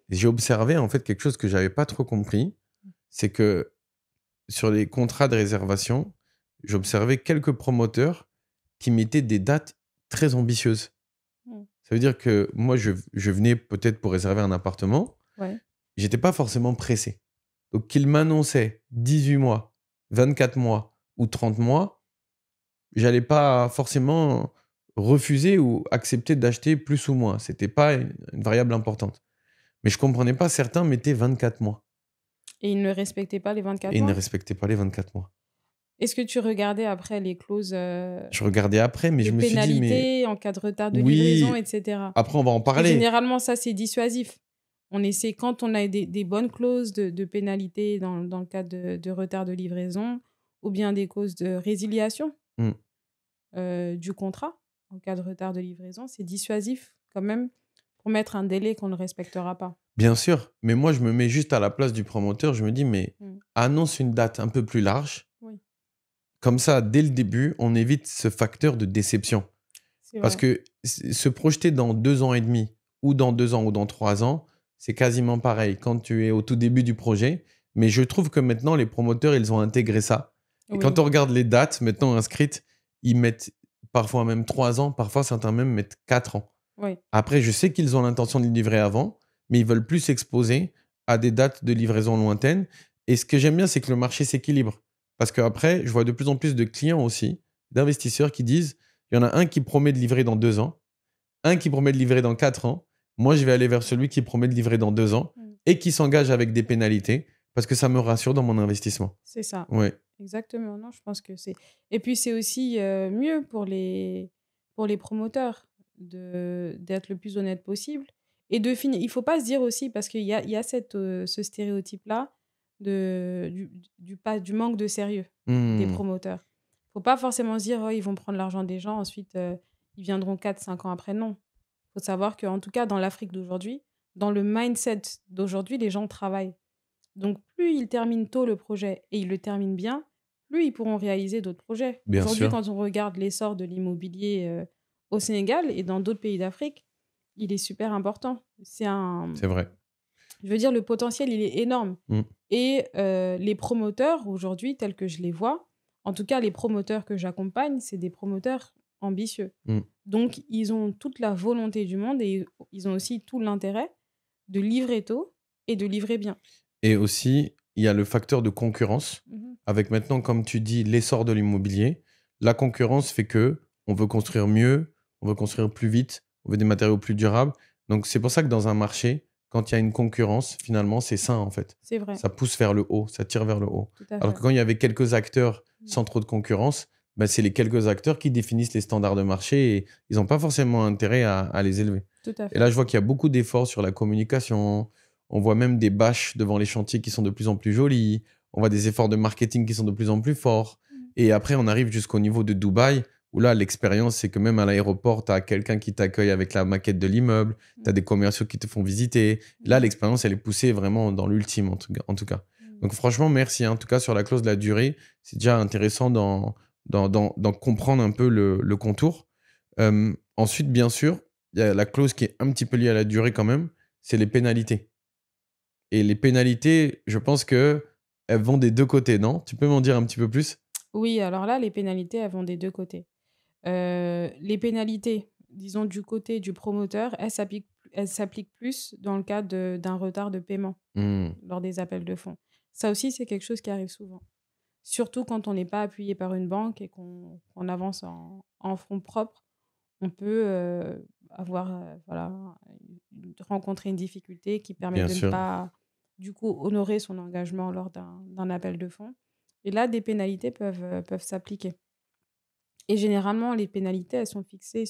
j'ai observé en fait quelque chose que j'avais pas trop compris. C'est que sur les contrats de réservation, j'observais quelques promoteurs qui mettaient des dates très ambitieuses. Ça veut dire que moi, je venais peut-être pour réserver un appartement. Ouais. J'étais pas forcément pressé. Donc, qu'ils m'annonçaient 18 mois, 24 mois ou 30 mois, j'allais pas forcément refuser ou accepter d'acheter plus ou moins. C'était pas une variable importante. Mais je comprenais pas, certains mettaient 24 mois. Et ils ne respectaient pas les 24 Et ils mois. ne respectaient pas les 24 mois. Est-ce que tu regardais après les clauses Je regardais après, mais de je me suis dit, mais pénalité en cas de retard de oui, livraison, etc. après on va en Parce que parler. généralement, ça, c'est dissuasif. On essaie, quand on a des bonnes clauses de pénalité dans le cas de retard de livraison, ou bien des causes de résiliation du contrat en cas de retard de livraison, c'est dissuasif quand même pour mettre un délai qu'on ne respectera pas. Bien sûr, mais moi je me mets juste à la place du promoteur, je me dis, mais annonce une date un peu plus large. Oui. Comme ça, dès le début, on évite ce facteur de déception. C'est Parce vrai. que se projeter dans 2 ans et demi ou dans 2 ans ou dans 3 ans, c'est quasiment pareil quand tu es au tout début du projet. Mais je trouve que maintenant, les promoteurs, ils ont intégré ça. Et Oui, quand on regarde les dates maintenant inscrites, ils mettent parfois même 3 ans, parfois certains même mettent 4 ans. oui, Après, je sais qu'ils ont l'intention de le livrer avant, mais ils veulent plus s'exposer à des dates de livraison lointaines. Et ce que j'aime bien, c'est que le marché s'équilibre. Parce qu'après, je vois de plus en plus de clients aussi, d'investisseurs qui disent, il y en a un qui promet de livrer dans 2 ans, un qui promet de livrer dans 4 ans. Moi, je vais aller vers celui qui promet de livrer dans 2 ans Mm. et qui s'engage avec des pénalités parce que ça me rassure dans mon investissement. c'est ça. Ouais, Exactement. Non, je pense que c'est. Et puis, c'est aussi mieux pour les promoteurs d'être le plus honnête possible. Et de finir. Il faut pas se dire aussi, parce qu'il y a ce stéréotype-là du manque de sérieux des Hmm, promoteurs. Faut pas forcément se dire, oh, ils vont prendre l'argent des gens, ensuite, ils viendront 4 5 ans après. Non. Faut savoir qu'en tout cas, dans l'Afrique d'aujourd'hui, dans le mindset d'aujourd'hui, les gens travaillent. Donc, plus ils terminent tôt le projet et ils le terminent bien, plus ils pourront réaliser d'autres projets. bien Aujourd'hui, sûr, quand on regarde l'essor de l'immobilier au Sénégal et dans d'autres pays d'Afrique, il est super important. c'est vrai. Je veux dire, le potentiel, il est énorme. Hmm, Et les promoteurs, aujourd'hui, tels que je les vois, en tout cas, les promoteurs que j'accompagne, c'est des promoteurs ambitieux. hmm. Donc, ils ont toute la volonté du monde et ils ont aussi tout l'intérêt de livrer tôt et de livrer bien. Et aussi, il y a le facteur de concurrence. Mhm. Avec maintenant, comme tu dis, l'essor de l'immobilier, la concurrence fait que on veut construire mieux, on veut construire plus vite, on veut des matériaux plus durables. Donc, c'est pour ça que dans un marché, quand il y a une concurrence, finalement, c'est sain en fait. C'est vrai, Ça pousse vers le haut, ça tire vers le haut. tout à Alors fait. que quand il y avait quelques acteurs sans trop de concurrence, ben, c'est les quelques acteurs qui définissent les standards de marché et ils n'ont pas forcément intérêt à les élever. Tout à Et fait. là, je vois qu'il y a beaucoup d'efforts sur la communication. On voit même des bâches devant les chantiers qui sont de plus en plus jolies. On voit des efforts de marketing qui sont de plus en plus forts. Et après, on arrive jusqu'au niveau de Dubaï, où là, l'expérience, c'est que même à l'aéroport, tu as quelqu'un qui t'accueille avec la maquette de l'immeuble, tu as des commerciaux qui te font visiter. Là, l'expérience, elle est poussée vraiment dans l'ultime, en tout cas. Donc, franchement, merci. En tout cas, sur la clause de la durée, c'est déjà intéressant d'en comprendre un peu le contour. Ensuite, bien sûr, il y a la clause qui est un petit peu liée à la durée quand même, c'est les pénalités. Et les pénalités, je pense que elles vont des deux côtés, non? Tu peux m'en dire un petit peu plus? Oui, alors là, les pénalités, elles vont des deux côtés. Les pénalités, disons, du côté du promoteur, elles s'appliquent plus dans le cas d'un retard de paiement Hmm, lors des appels de fonds. Ça aussi, c'est quelque chose qui arrive souvent. Surtout quand on n'est pas appuyé par une banque et qu'on avance en fonds propres, on peut voilà, rencontrer une difficulté qui permet bien de ne sûr. pas, du coup, honorer son engagement lors d'un appel de fonds. Et là, des pénalités peuvent s'appliquer. Et généralement, les pénalités, elles sont fixées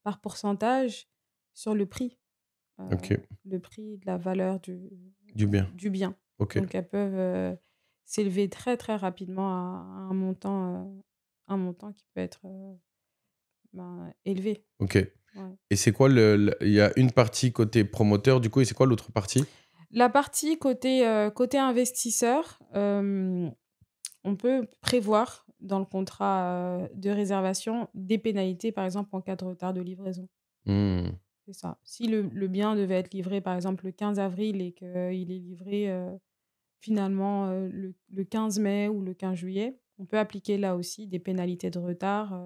par pourcentage sur Ok, le prix de la valeur du bien. du bien. Ok, Donc, elles peuvent s'élever très, très rapidement à un montant qui peut être élevé. ok. Ouais. Et c'est quoi il y a une partie côté promoteur, du coup, et c'est quoi l'autre partie? La partie côté investisseur, on peut prévoir dans le contrat de réservation des pénalités, par exemple, en cas de retard de livraison. Hmm, C'est ça. Si le bien devait être livré, par exemple, le 15 avril et qu'il est livré finalement le 15 mai ou le 15 juillet, on peut appliquer là aussi des pénalités de retard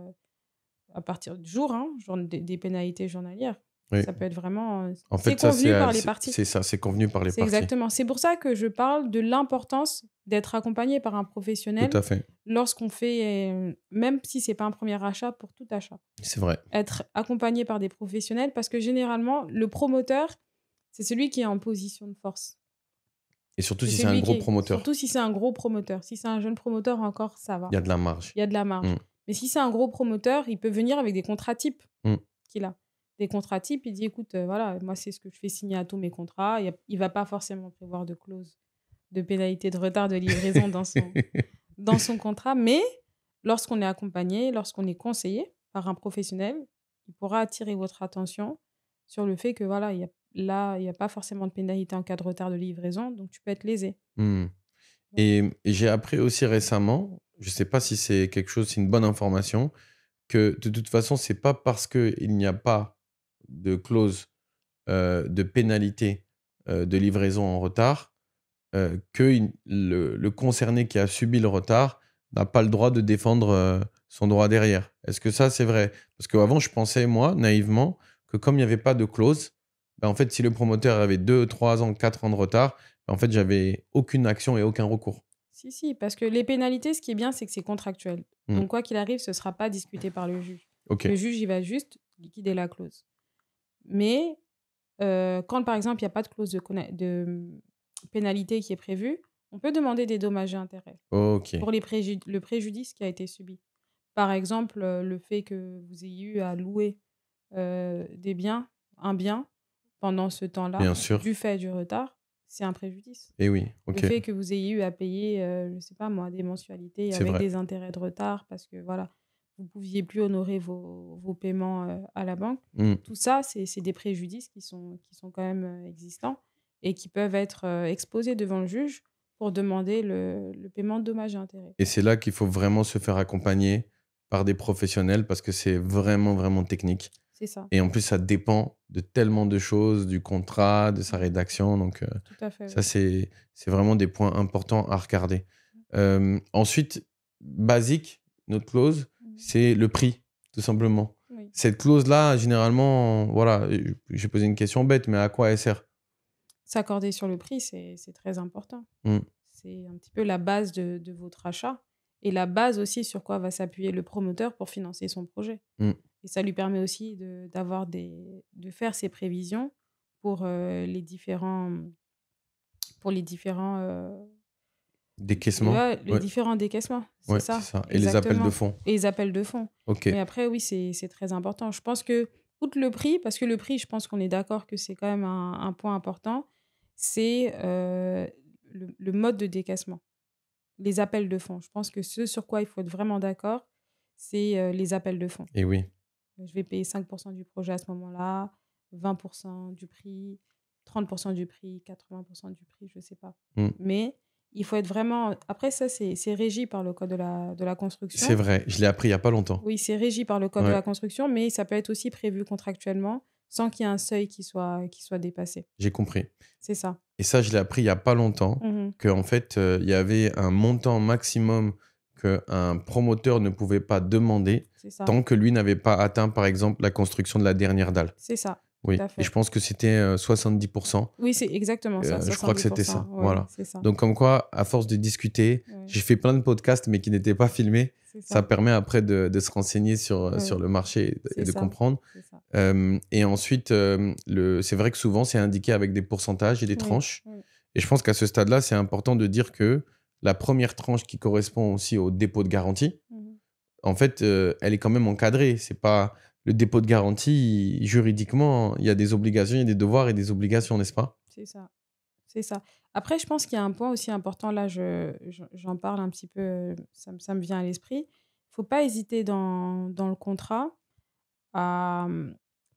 à partir du jour, hein, des pénalités journalières. oui. Ça peut être vraiment... En c'est fait, ça, convenu par les parties. c'est ça, c'est convenu par les C'est parties. exactement. C'est pour ça que je parle de l'importance d'être accompagné par un Tout professionnel à fait. lorsqu'on fait, même si c'est pas un premier achat, pour tout achat. C'est vrai. Être accompagné par des professionnels parce que généralement, le promoteur, c'est celui qui est en position de force. Et surtout C'est si c'est un celui gros qui est- promoteur, Surtout si c'est un gros promoteur. Si c'est un jeune promoteur, encore, ça va. il y a de la marge. Il y a de la marge. Mm. Mais si c'est un gros promoteur, il peut venir avec des contrats types Mm. qu'il a. Des contrats types, il dit, écoute, voilà, moi, c'est ce que je fais signer à tous mes contrats. Il va pas forcément prévoir de clause de pénalité de retard de livraison dans son contrat. Mais lorsqu'on est accompagné, lorsqu'on est conseillé par un professionnel, il pourra attirer votre attention sur le fait que, voilà, il n'y a pas forcément de pénalité en cas de retard de livraison, donc tu peux être lésé. Hmm. Et j'ai appris aussi récemment, je ne sais pas si c'est quelque chose, c'est une bonne information, que de toute façon, c'est pas parce qu'il n'y a pas de clause de pénalité de livraison en retard que le concerné qui a subi le retard n'a pas le droit de défendre son droit derrière. Est-ce que ça, c'est vrai? Parce qu'avant, je pensais, moi, naïvement, que comme il n'y avait pas de clause, ben, en fait, si le promoteur avait 2, 3 ans, 4 ans de retard, ben, en fait, j'avais aucune action et aucun recours. Si, parce que les pénalités, ce qui est bien, c'est que c'est contractuel. Mm. Donc, quoi qu'il arrive, ce ne sera pas discuté par le juge. Ok. Le juge, il va juste liquider la clause. Mais quand, par exemple, il n'y a pas de clause de pénalité qui est prévue, on peut demander des dommages et intérêts Ok. pour le préjudice qui a été subi. Par exemple, le fait que vous ayez eu à louer un bien pendant ce temps-là, Bien sûr. du fait du retard, c'est un préjudice. Et oui, ok. Le fait que vous ayez eu à payer, je ne sais pas moi, des mensualités C'est avec vrai. des intérêts de retard parce que voilà, vous ne pouviez plus honorer vos paiements à la banque. Mm. Tout ça, c'est des préjudices qui sont quand même existants et qui peuvent être exposés devant le juge pour demander le paiement de dommages et intérêts. Et c'est là qu'il faut vraiment se faire accompagner par des professionnels parce que c'est vraiment, vraiment technique. C'est ça, Et en plus, ça dépend de tellement de choses, du contrat, de sa rédaction. Donc, tout à fait. ça, c'est vraiment des points importants à regarder. Ensuite, basique, notre clause, c'est le prix, tout simplement. Oui. Cette clause-là, généralement, voilà, j'ai posé une question bête, mais à quoi elle sert? S'accorder sur le prix, c'est très important. Mm. C'est un petit peu la base de votre achat et la base aussi sur quoi va s'appuyer le promoteur pour financer son projet. Mm. Et ça lui permet aussi de faire ses prévisions pour les différents Décaissement. ouais, les Ouais. différents décaissements. C'est Ouais, ça. c'est ça. Et les appels de Exactement. fonds. Et les appels de fonds. Ok. Mais après, oui, c'est très important. Je pense que, outre le prix, parce que le prix, je pense qu'on est d'accord que c'est quand même un point important, c'est le mode de décaissement, les appels de fonds. Je pense que ce sur quoi il faut être vraiment d'accord, c'est les appels de fonds. Et oui. Je vais payer 5% du projet à ce moment-là, 20% du prix, 30% du prix, 80% du prix, je ne sais pas. Mm. Mais il faut être vraiment... Après, ça, c'est régi par le code de la construction. C'est vrai, je l'ai appris il n'y a pas longtemps. Oui, c'est régi par le code de Ouais. la construction, mais ça peut être aussi prévu contractuellement sans qu'il y ait un seuil qui soit dépassé. J'ai compris. C'est ça. Et ça, je l'ai appris il n'y a pas longtemps, Mhm. qu'en fait, il y avait un montant maximum qu'un promoteur ne pouvait pas demander C'est ça. tant que lui n'avait pas atteint, par exemple, la construction de la dernière dalle. C'est ça. Oui, Tout à fait. et je pense que c'était 70%. Oui, c'est exactement ça. Je crois que c'était 70%. ça. Ouais, Voilà. c'est ça. Donc, comme quoi, à force de discuter, Ouais, j'ai fait plein de podcasts, mais qui n'étaient pas filmés. c'est Ça ça. permet après de se renseigner sur Ouais. le marché et C'est de ça. comprendre. C'est ça. Et ensuite, c'est vrai que souvent, c'est indiqué avec des pourcentages et des Oui, tranches. oui. Et je pense qu'à ce stade-là, c'est important de dire que la première tranche qui correspond aussi au dépôt de garantie, Mhm. en fait, elle est quand même encadrée. C'est pas le dépôt de garantie, juridiquement, il y a des obligations, il y a des devoirs et des obligations, n'est-ce pas? C'est ça. C'est ça. Après, je pense qu'il y a un point aussi important, là, j'en parle un petit peu, ça me vient à l'esprit. Il ne faut pas hésiter dans le contrat à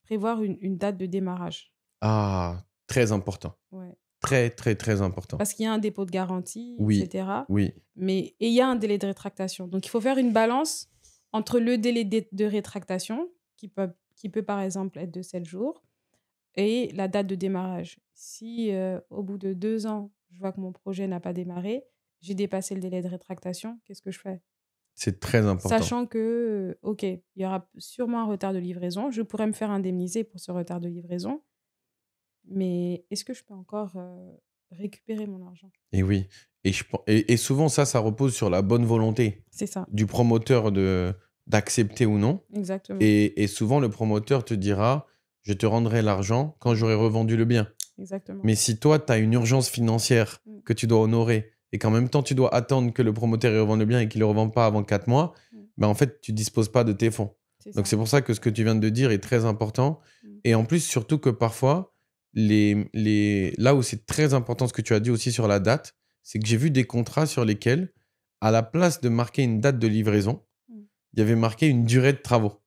prévoir une date de démarrage. Ah, très important. Ouais. Très, très, très important. Parce qu'il y a un dépôt de garantie, Oui, etc. oui, Et il y a un délai de rétractation. Donc, il faut faire une balance entre le délai de rétractation, qui peut par exemple être de 7 jours, et la date de démarrage. Si au bout de 2 ans, je vois que mon projet n'a pas démarré, j'ai dépassé le délai de rétractation, qu'est-ce que je fais? c'est très important. Sachant que, OK, il y aura sûrement un retard de livraison, je pourrais me faire indemniser pour ce retard de livraison, mais est-ce que je peux encore récupérer mon argent? Et oui. Et souvent, ça repose sur la bonne volonté C'est ça, du promoteur d'accepter ou non. exactement. Et souvent, le promoteur te dira, je te rendrai l'argent quand j'aurai revendu le bien. Exactement. Mais si toi, tu as une urgence financière Mm. que tu dois honorer et qu'en même temps, tu dois attendre que le promoteur il revende le bien et qu'il ne le revende pas avant 4 mois, Mm. ben en fait, tu ne disposes pas de tes fonds. C'est Donc, ça. c'est pour ça que ce que tu viens de dire est très important. Mm. Et en plus, surtout que parfois, là où c'est très important ce que tu as dit aussi sur la date, c'est que j'ai vu des contrats sur lesquels, à la place de marquer une date de livraison, Mm. il y avait marqué une durée de travaux.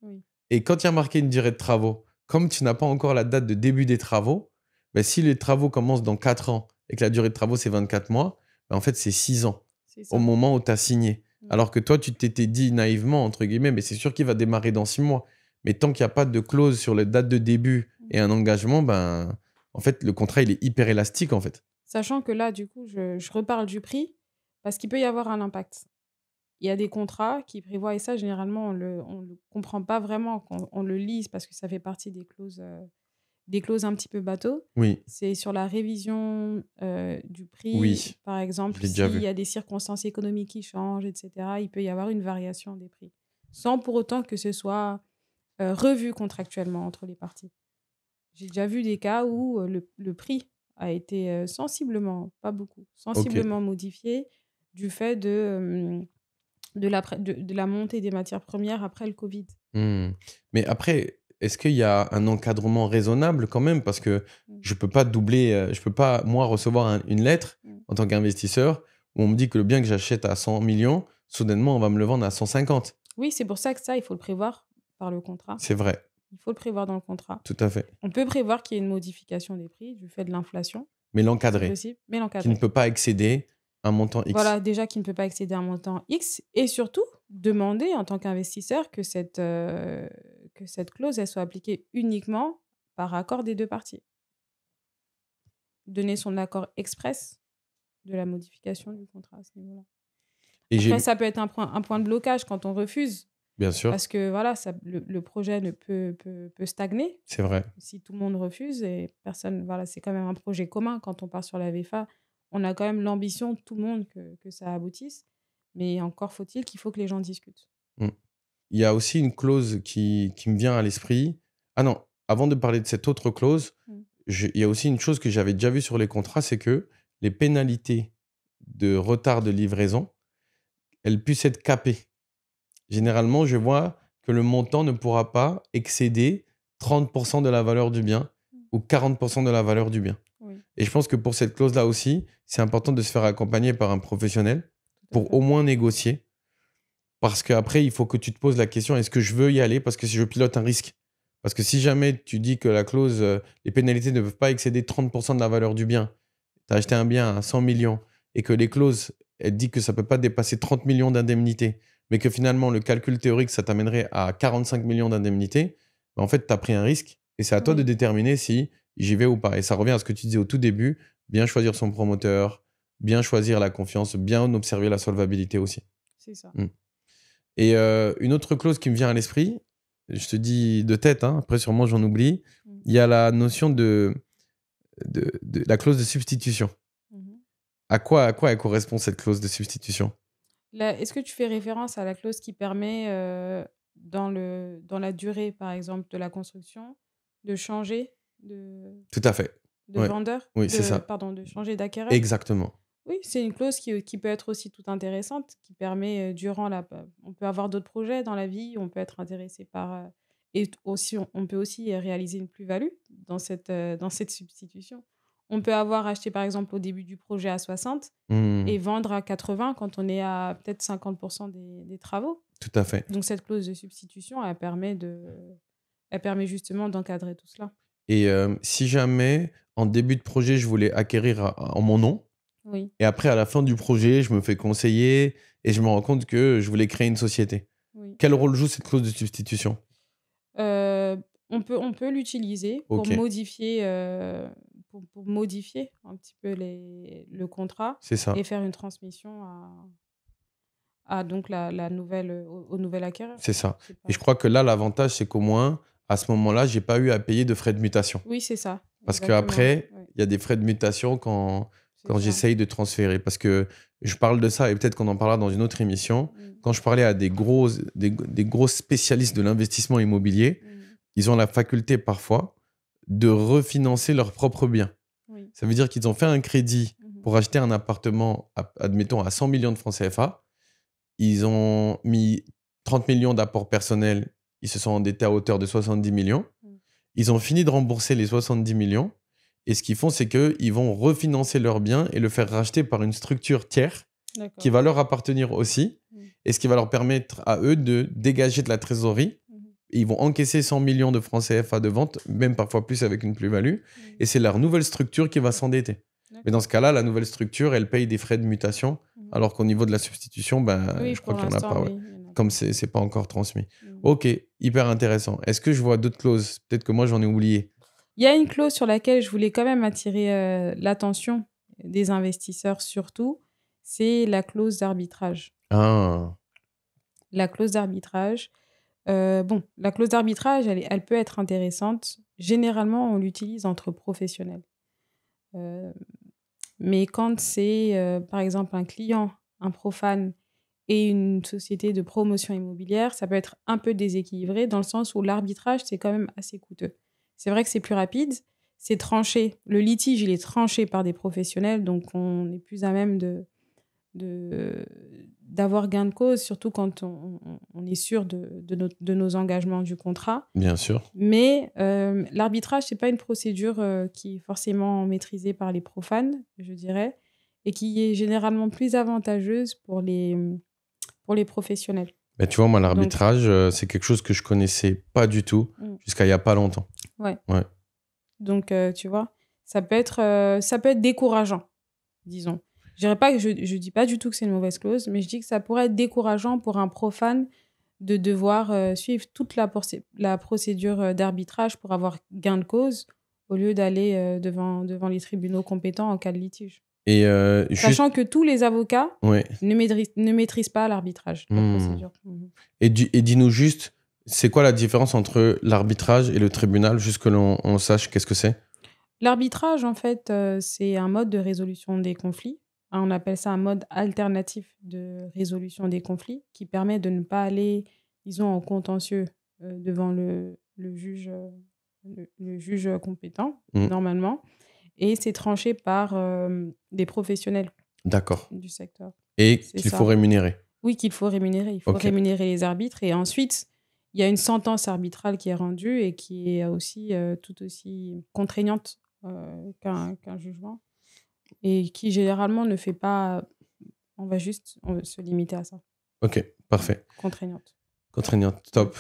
Oui. Et quand il y a marqué une durée de travaux, comme tu n'as pas encore la date de début des travaux, ben, si les travaux commencent dans 4 ans et que la durée de travaux, c'est 24 mois, ben, en fait, c'est 6 ans C'est ça. au moment où tu as signé. Mm. Alors que toi, tu t'étais dit naïvement, entre guillemets, mais c'est sûr qu'il va démarrer dans 6 mois. Mais tant qu'il n'y a pas de clause sur la date de début Et un engagement, ben, en fait, le contrat, il est hyper élastique, en fait. Sachant que là, du coup, je reparle du prix parce qu'il peut y avoir un impact. Il y a des contrats qui prévoient, et ça, généralement, on le comprend pas vraiment quand on le lise parce que ça fait partie des clauses un petit peu bateau. Oui, C'est sur la révision du prix. Oui, Par exemple, je l'ai déjà s'il vu. y a des circonstances économiques qui changent, etc., il peut y avoir une variation des prix, sans pour autant que ce soit revu contractuellement entre les parties. J'ai déjà vu des cas où le prix a été sensiblement, pas beaucoup, sensiblement modifié du fait de la montée des matières premières après le Covid. Hmm. Mais après, est-ce qu'il y a un encadrement raisonnable quand même? Parce que Mm. je peux pas doubler, je peux pas, moi, recevoir une lettre Mm. en tant qu'investisseur où on me dit que le bien que j'achète à 100 millions, soudainement, on va me le vendre à 150. Oui, c'est pour ça que ça, il faut le prévoir par le contrat. C'est vrai, Il faut le prévoir dans le contrat. tout à fait. On peut prévoir qu'il y ait une modification des prix du fait de l'inflation, Mais c'est l'encadrer, possible, mais qui l'encadrer. ne peut pas excéder un montant X. Voilà, déjà qui ne peut pas excéder un montant X et surtout demander en tant qu'investisseur que cette clause elle soit appliquée uniquement par accord des deux parties. Donner son accord express de la modification du contrat à ce niveau-là. Et Après, ça peut être un point de blocage quand on refuse bien sûr, parce que voilà, le projet ne peut stagner c'est vrai. si tout le monde refuse et personne. Voilà, c'est quand même un projet commun quand on part sur la VFA. On a quand même l'ambition, tout le monde, que ça aboutisse. Mais encore faut-il qu'il faut que les gens discutent. Il y a aussi une clause qui me vient à l'esprit. Ah non, avant de parler de cette autre clause, il y a aussi une chose que j'avais déjà vue sur les contrats, c'est que les pénalités de retard de livraison, elles puissent être capées. Généralement, je vois que le montant ne pourra pas excéder 30% de la valeur du bien ou 40% de la valeur du bien. Oui, Et je pense que pour cette clause-là aussi, c'est important de se faire accompagner par un professionnel tout à pour fait. au moins négocier. Parce qu'après, il faut que tu te poses la question, est-ce que je veux y aller? Parce que si je pilote un risque. Parce que si jamais tu dis que la clause, les pénalités ne peuvent pas excéder 30% de la valeur du bien, tu as acheté un bien à 100 millions et que les clauses, elles disent que ça ne peut pas dépasser 30 millions d'indemnités, mais que finalement, le calcul théorique, ça t'amènerait à 45 millions d'indemnités, ben en fait, tu as pris un risque et c'est à toi Oui. de déterminer si j'y vais ou pas. Et ça revient à ce que tu disais au tout début, bien choisir son promoteur, bien choisir la confiance, bien observer la solvabilité aussi. C'est ça. Et une autre clause qui me vient à l'esprit, je te dis de tête, hein, après sûrement j'en oublie, il y a la notion de la clause de substitution. Mhm. À quoi elle correspond cette clause de substitution? Là, est-ce que tu fais référence à la clause qui permet, dans la durée, par exemple, de la construction, de changer Tout à fait. de Ouais. vendeur? Oui, c'est ça. Pardon, de changer d'acquéreur? Exactement. Oui, c'est une clause qui peut être aussi tout intéressante, qui permet, on peut avoir d'autres projets dans la vie, on peut être intéressé par, aussi, on peut aussi réaliser une plus-value dans cette substitution. On peut avoir acheté, par exemple, au début du projet à 60 Hmm, et vendre à 80 quand on est à peut-être 50% des travaux. tout à fait. Donc, cette clause de substitution, elle permet justement d'encadrer tout cela. Et si jamais, en début de projet, je voulais acquérir en mon nom, Oui. et après, à la fin du projet, je me fais conseiller et je me rends compte que je voulais créer une société. Oui. Quel rôle joue cette clause de substitution? On peut l'utiliser pour Ok, modifier, pour modifier un petit peu le contrat c'est ça. et faire une transmission à donc la nouvelle, au nouvel acquéreur. C'est ça. C'est pas- Et je crois que là, l'avantage, c'est qu'au moins, à ce moment-là, j'ai pas eu à payer de frais de mutation. Oui, c'est ça. Parce Exactement. qu'après, Ouais, il y a des frais de mutation c'est quand ça. j'essaye de transférer. Parce que je parle de ça et peut-être qu'on en parlera dans une autre émission. Mm, Quand je parlais à des gros spécialistes de l'investissement immobilier, mm, ils ont la faculté parfois de refinancer leurs propres biens. oui. Ça veut dire qu'ils ont fait un crédit Mhm. pour acheter un appartement, admettons, à 100 millions de francs CFA. Ils ont mis 30 millions d'apport personnel. Ils se sont endettés à hauteur de 70 millions. Mm. Ils ont fini de rembourser les 70 millions. Et ce qu'ils font, c'est qu'ils vont refinancer leur bien et le faire racheter par une structure tiers D'accord. qui va leur appartenir aussi. Mm. Et ce qui va leur permettre à eux de dégager de la trésorerie. Mhm. Et ils vont encaisser 100 millions de francs CFA de vente, même parfois plus avec une plus-value. Mm. Et c'est leur nouvelle structure qui va s'endetter. Mais dans ce cas-là, la nouvelle structure, elle paye des frais de mutation, Mhm. alors qu'au niveau de la substitution, ben, Oui, je crois pour qu'il n'y en a l'instant, pas. Ouais. oui, il y en a Comme c'est pas encore transmis. pas. Mm. Ok, hyper intéressant. Est-ce que je vois d'autres clauses? Peut-être que moi, j'en ai oublié. Il y a une clause sur laquelle je voulais quand même attirer l'attention des investisseurs surtout, c'est la clause d'arbitrage. Ah, La clause d'arbitrage, la clause d'arbitrage, elle peut être intéressante. Généralement, on l'utilise entre professionnels. Euh, mais quand c'est, par exemple, un client, un profane et une société de promotion immobilière, ça peut être un peu déséquilibré dans le sens où l'arbitrage, c'est quand même assez coûteux. C'est vrai que c'est plus rapide, c'est tranché. Le litige, il est tranché par des professionnels, donc on est plus à même d'avoir gain de cause, surtout quand on est sûr de nos engagements du contrat. bien sûr. Mais l'arbitrage, c'est pas une procédure qui est forcément maîtrisée par les profanes, je dirais, et qui est généralement plus avantageuse pour les professionnels. Mais tu vois, moi, Donc, l'arbitrage, c'est quelque chose que je connaissais pas du tout jusqu'à il y a pas longtemps. ouais. Ouais. Donc, tu vois, ça peut être décourageant, disons. Je dirais pas que je dis pas du tout que c'est une mauvaise clause, mais je dis que ça pourrait être décourageant pour un profane de devoir suivre toute la procédure d'arbitrage pour avoir gain de cause au lieu d'aller devant les tribunaux compétents en cas de litige. Et Sachant que tous les avocats ouais. ne maîtrisent pas l'arbitrage, la procédure. Et dis-nous juste, c'est quoi la différence entre l'arbitrage et le tribunal, juste que on sache qu'est-ce que c'est? L'arbitrage, en fait, c'est un mode de résolution des conflits. On appelle ça un mode alternatif de résolution des conflits qui permet de ne pas aller, disons, en contentieux devant le juge, le juge compétent, normalement. Et c'est tranché par des professionnels D'accord. du secteur. Et C'est qu'il ça. faut rémunérer. Oui, qu'il faut rémunérer. Il faut Ok. rémunérer les arbitres. Et ensuite, il y a une sentence arbitrale qui est rendue et qui est aussi tout aussi contraignante qu'un jugement. Et qui, généralement, ne fait pas... On va se limiter à ça. Ok, parfait. Contraignante. Contraignante, top.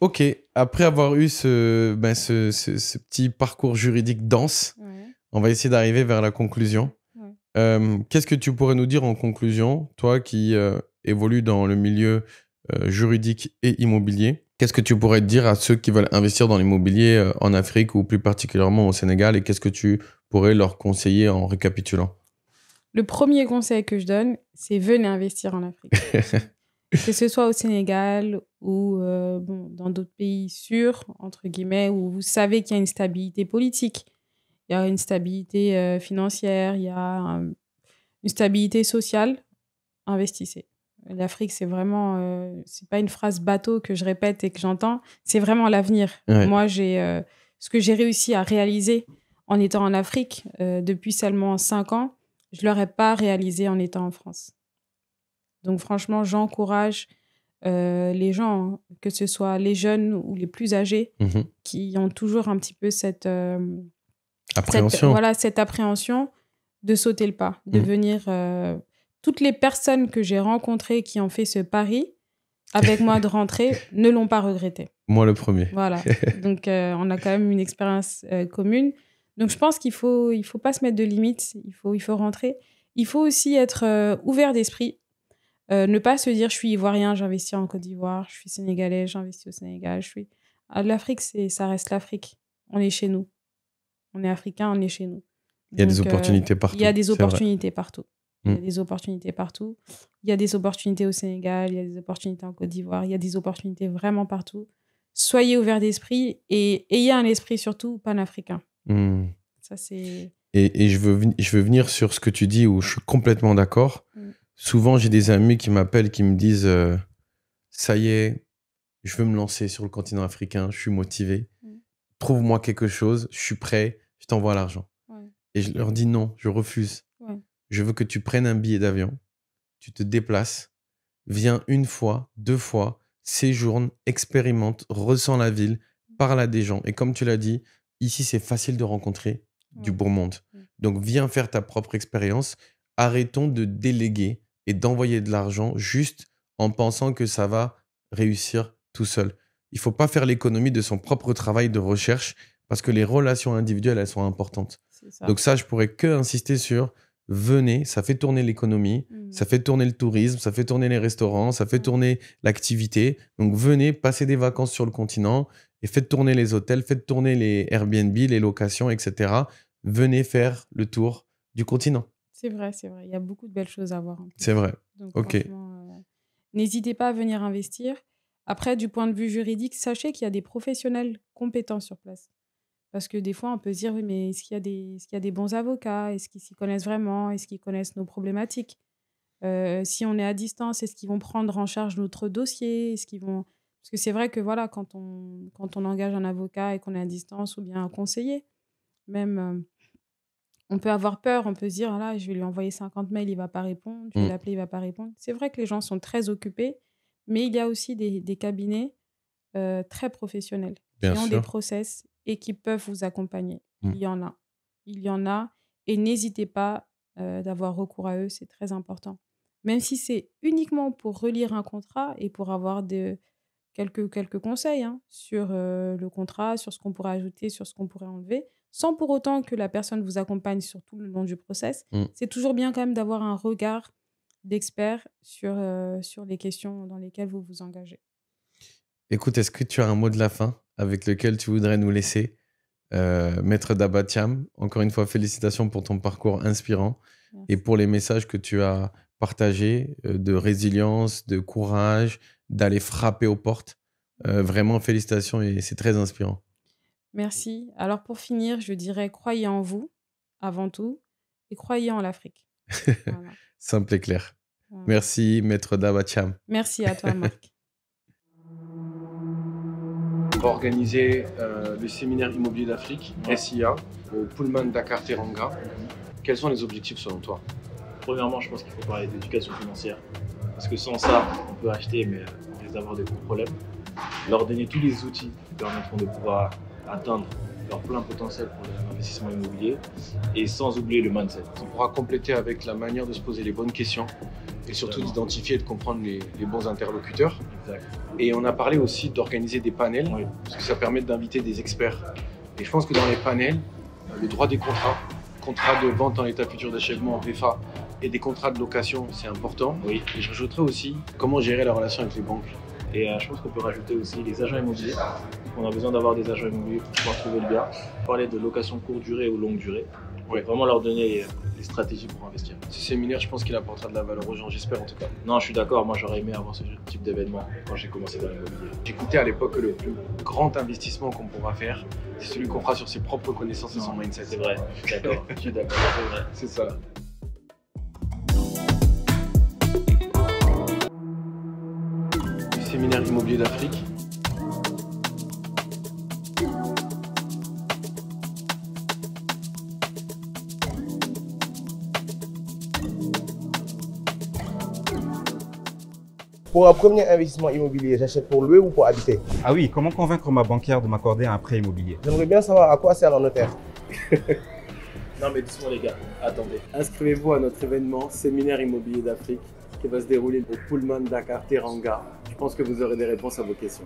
Ok, après avoir eu ce petit parcours juridique dense, Ouais. on va essayer d'arriver vers la conclusion. Ouais. Qu'est-ce que tu pourrais nous dire en conclusion, toi qui évolues dans le milieu juridique et immobilier? Qu'est-ce que tu pourrais dire à ceux qui veulent investir dans l'immobilier en Afrique ou plus particulièrement au Sénégal, et qu'est-ce que tu pourrais leur conseiller en récapitulant? Le premier conseil que je donne, c'est venez investir en Afrique. Que ce soit au Sénégal ou dans d'autres pays sûrs, entre guillemets, où vous savez qu'il y a une stabilité politique, il y a une stabilité financière, il y a une stabilité sociale, investissez. L'Afrique, c'est vraiment... c'est pas une phrase bateau que je répète et que j'entends, c'est vraiment l'avenir. Ouais. Moi, ce que j'ai réussi à réaliser en étant en Afrique depuis seulement 5 ans, je ne l'aurais pas réalisé en étant en France. Donc franchement, j'encourage les gens, hein, que ce soit les jeunes ou les plus âgés, qui ont toujours un petit peu cette appréhension de sauter le pas, de venir... toutes les personnes que j'ai rencontrées qui ont fait ce pari avec moi de rentrer ne l'ont pas regretté. Moi, le premier. Voilà. Donc, on a quand même une expérience commune. Donc, je pense qu'il faut pas se mettre de limites. Il faut rentrer. Il faut aussi être ouvert d'esprit. Ne pas se dire, je suis ivoirien, j'investis en Côte d'Ivoire. Je suis sénégalais, j'investis au Sénégal. L'Afrique, ça reste l'Afrique. On est chez nous. On est africain, on est chez nous. Il y a des opportunités partout. Il y a des c'est vrai. opportunités partout. Il y a des opportunités partout. Il y a des opportunités au Sénégal, il y a des opportunités en Côte d'Ivoire, il y a des opportunités vraiment partout. Soyez ouverts d'esprit et ayez un esprit surtout panafricain. Ça, c'est... Et je veux venir sur ce que tu dis où je suis complètement d'accord. Souvent, j'ai des amis qui m'appellent, qui me disent ça y est, je veux me lancer sur le continent africain, je suis motivé. Trouve-moi quelque chose, je suis prêt, je t'envoie l'argent. Et je leur dis non, je refuse. Je veux que tu prennes un billet d'avion, tu te déplaces, viens 1 fois, 2 fois, séjourne, expérimente, ressens la ville, parle à des gens. Et comme tu l'as dit, ici, c'est facile de rencontrer du beau monde. Donc, viens faire ta propre expérience. Arrêtons de déléguer et d'envoyer de l'argent juste en pensant que ça va réussir tout seul. Il ne faut pas faire l'économie de son propre travail de recherche parce que les relations individuelles, elles sont importantes. Donc ça, je pourrais que insister sur venez, ça fait tourner l'économie, ça fait tourner le tourisme, ça fait tourner les restaurants, ça fait tourner l'activité. Donc venez, passez des vacances sur le continent et faites tourner les hôtels, faites tourner les Airbnb, les locations, etc. Venez faire le tour du continent. C'est vrai. Il y a beaucoup de belles choses à voir. En plus. C'est vrai. Donc, Ok. franchement, n'hésitez pas à venir investir. Après, du point de vue juridique, sachez qu'il y a des professionnels compétents sur place. Parce que des fois, on peut se dire, oui, mais est-ce qu'il y a des bons avocats? Est-ce qu'ils s'y connaissent vraiment? Est-ce qu'ils connaissent nos problématiques? Si on est à distance, est-ce qu'ils vont prendre en charge notre dossier? Est-ce qu'ils vont... Parce que c'est vrai que voilà, quand on engage un avocat et qu'on est à distance ou bien un conseiller, même, on peut avoir peur, on peut se dire, ah là, je vais lui envoyer 50 mails, il ne va pas répondre, je vais l'appeler, il ne va pas répondre. C'est vrai que les gens sont très occupés, mais il y a aussi des cabinets très professionnels qui ont des process et qui peuvent vous accompagner. Il y en a. Et n'hésitez pas d'avoir recours à eux, c'est très important. Même si c'est uniquement pour relire un contrat et pour avoir quelques conseils sur le contrat, sur ce qu'on pourrait ajouter, sur ce qu'on pourrait enlever, sans pour autant que la personne vous accompagne sur tout le long du process. C'est toujours bien quand même d'avoir un regard d'expert sur les questions dans lesquelles vous vous engagez. Écoute, est-ce que tu as un mot de la fin avec lequel tu voudrais nous laisser, Maître Daba Thiam? Encore une fois, félicitations pour ton parcours inspirant. Merci. Et pour les messages que tu as partagés de résilience, de courage, d'aller frapper aux portes. Vraiment, félicitations et c'est très inspirant. Merci. Alors pour finir, je dirais croyez en vous avant tout et croyez en l'Afrique. Voilà. Simple et clair. Voilà. Merci, Maître Daba Thiam. Merci à toi, Marc. On va organiser le séminaire immobilier d'Afrique, SIA, au Pullman Dakar Teranga. Quels sont les objectifs selon toi? Premièrement, je pense qu'il faut parler d'éducation financière. Parce que sans ça, on peut acheter, mais on risque d'avoir des gros problèmes. Leur donner tous les outils qui permettront de pouvoir atteindre leur plein potentiel pour l'investissement immobilier et sans oublier le mindset. On pourra compléter avec la manière de se poser les bonnes questions et surtout d'identifier et de comprendre les bons interlocuteurs. Exact. Et on a parlé aussi d'organiser des panels, parce que ça permet d'inviter des experts. Et je pense que dans les panels, le droit des contrats de vente en état futur d'achèvement, VFA, et des contrats de location, c'est important. Oui. Et je rajouterais aussi comment gérer la relation avec les banques. Et je pense qu'on peut rajouter aussi les agents immobiliers. On a besoin d'avoir des agents immobiliers pour pouvoir trouver le bien. Parler de location courte durée ou longue durée. Ouais. Vraiment leur donner les stratégies pour investir. Ce séminaire, je pense qu'il apportera de la valeur aux gens, j'espère en tout cas. Non, je suis d'accord. Moi, j'aurais aimé avoir ce type d'événement quand j'ai commencé dans l'immobilier. J'écoutais à l'époque que le plus grand investissement qu'on pourra faire, c'est celui qu'on fera sur ses propres connaissances et son mindset. C'est vrai, je suis d'accord. Je suis d'accord, c'est vrai. C'est ça. Séminaire immobilier d'Afrique. Pour un premier investissement immobilier, j'achète pour louer ou pour habiter? Ah oui, comment convaincre ma banquière de m'accorder un prêt immobilier? J'aimerais bien savoir à quoi sert un notaire. Non mais doucement les gars, attendez. Inscrivez-vous à notre événement Séminaire immobilier d'Afrique qui va se dérouler au Pullman Dakar Teranga. Je pense que vous aurez des réponses à vos questions.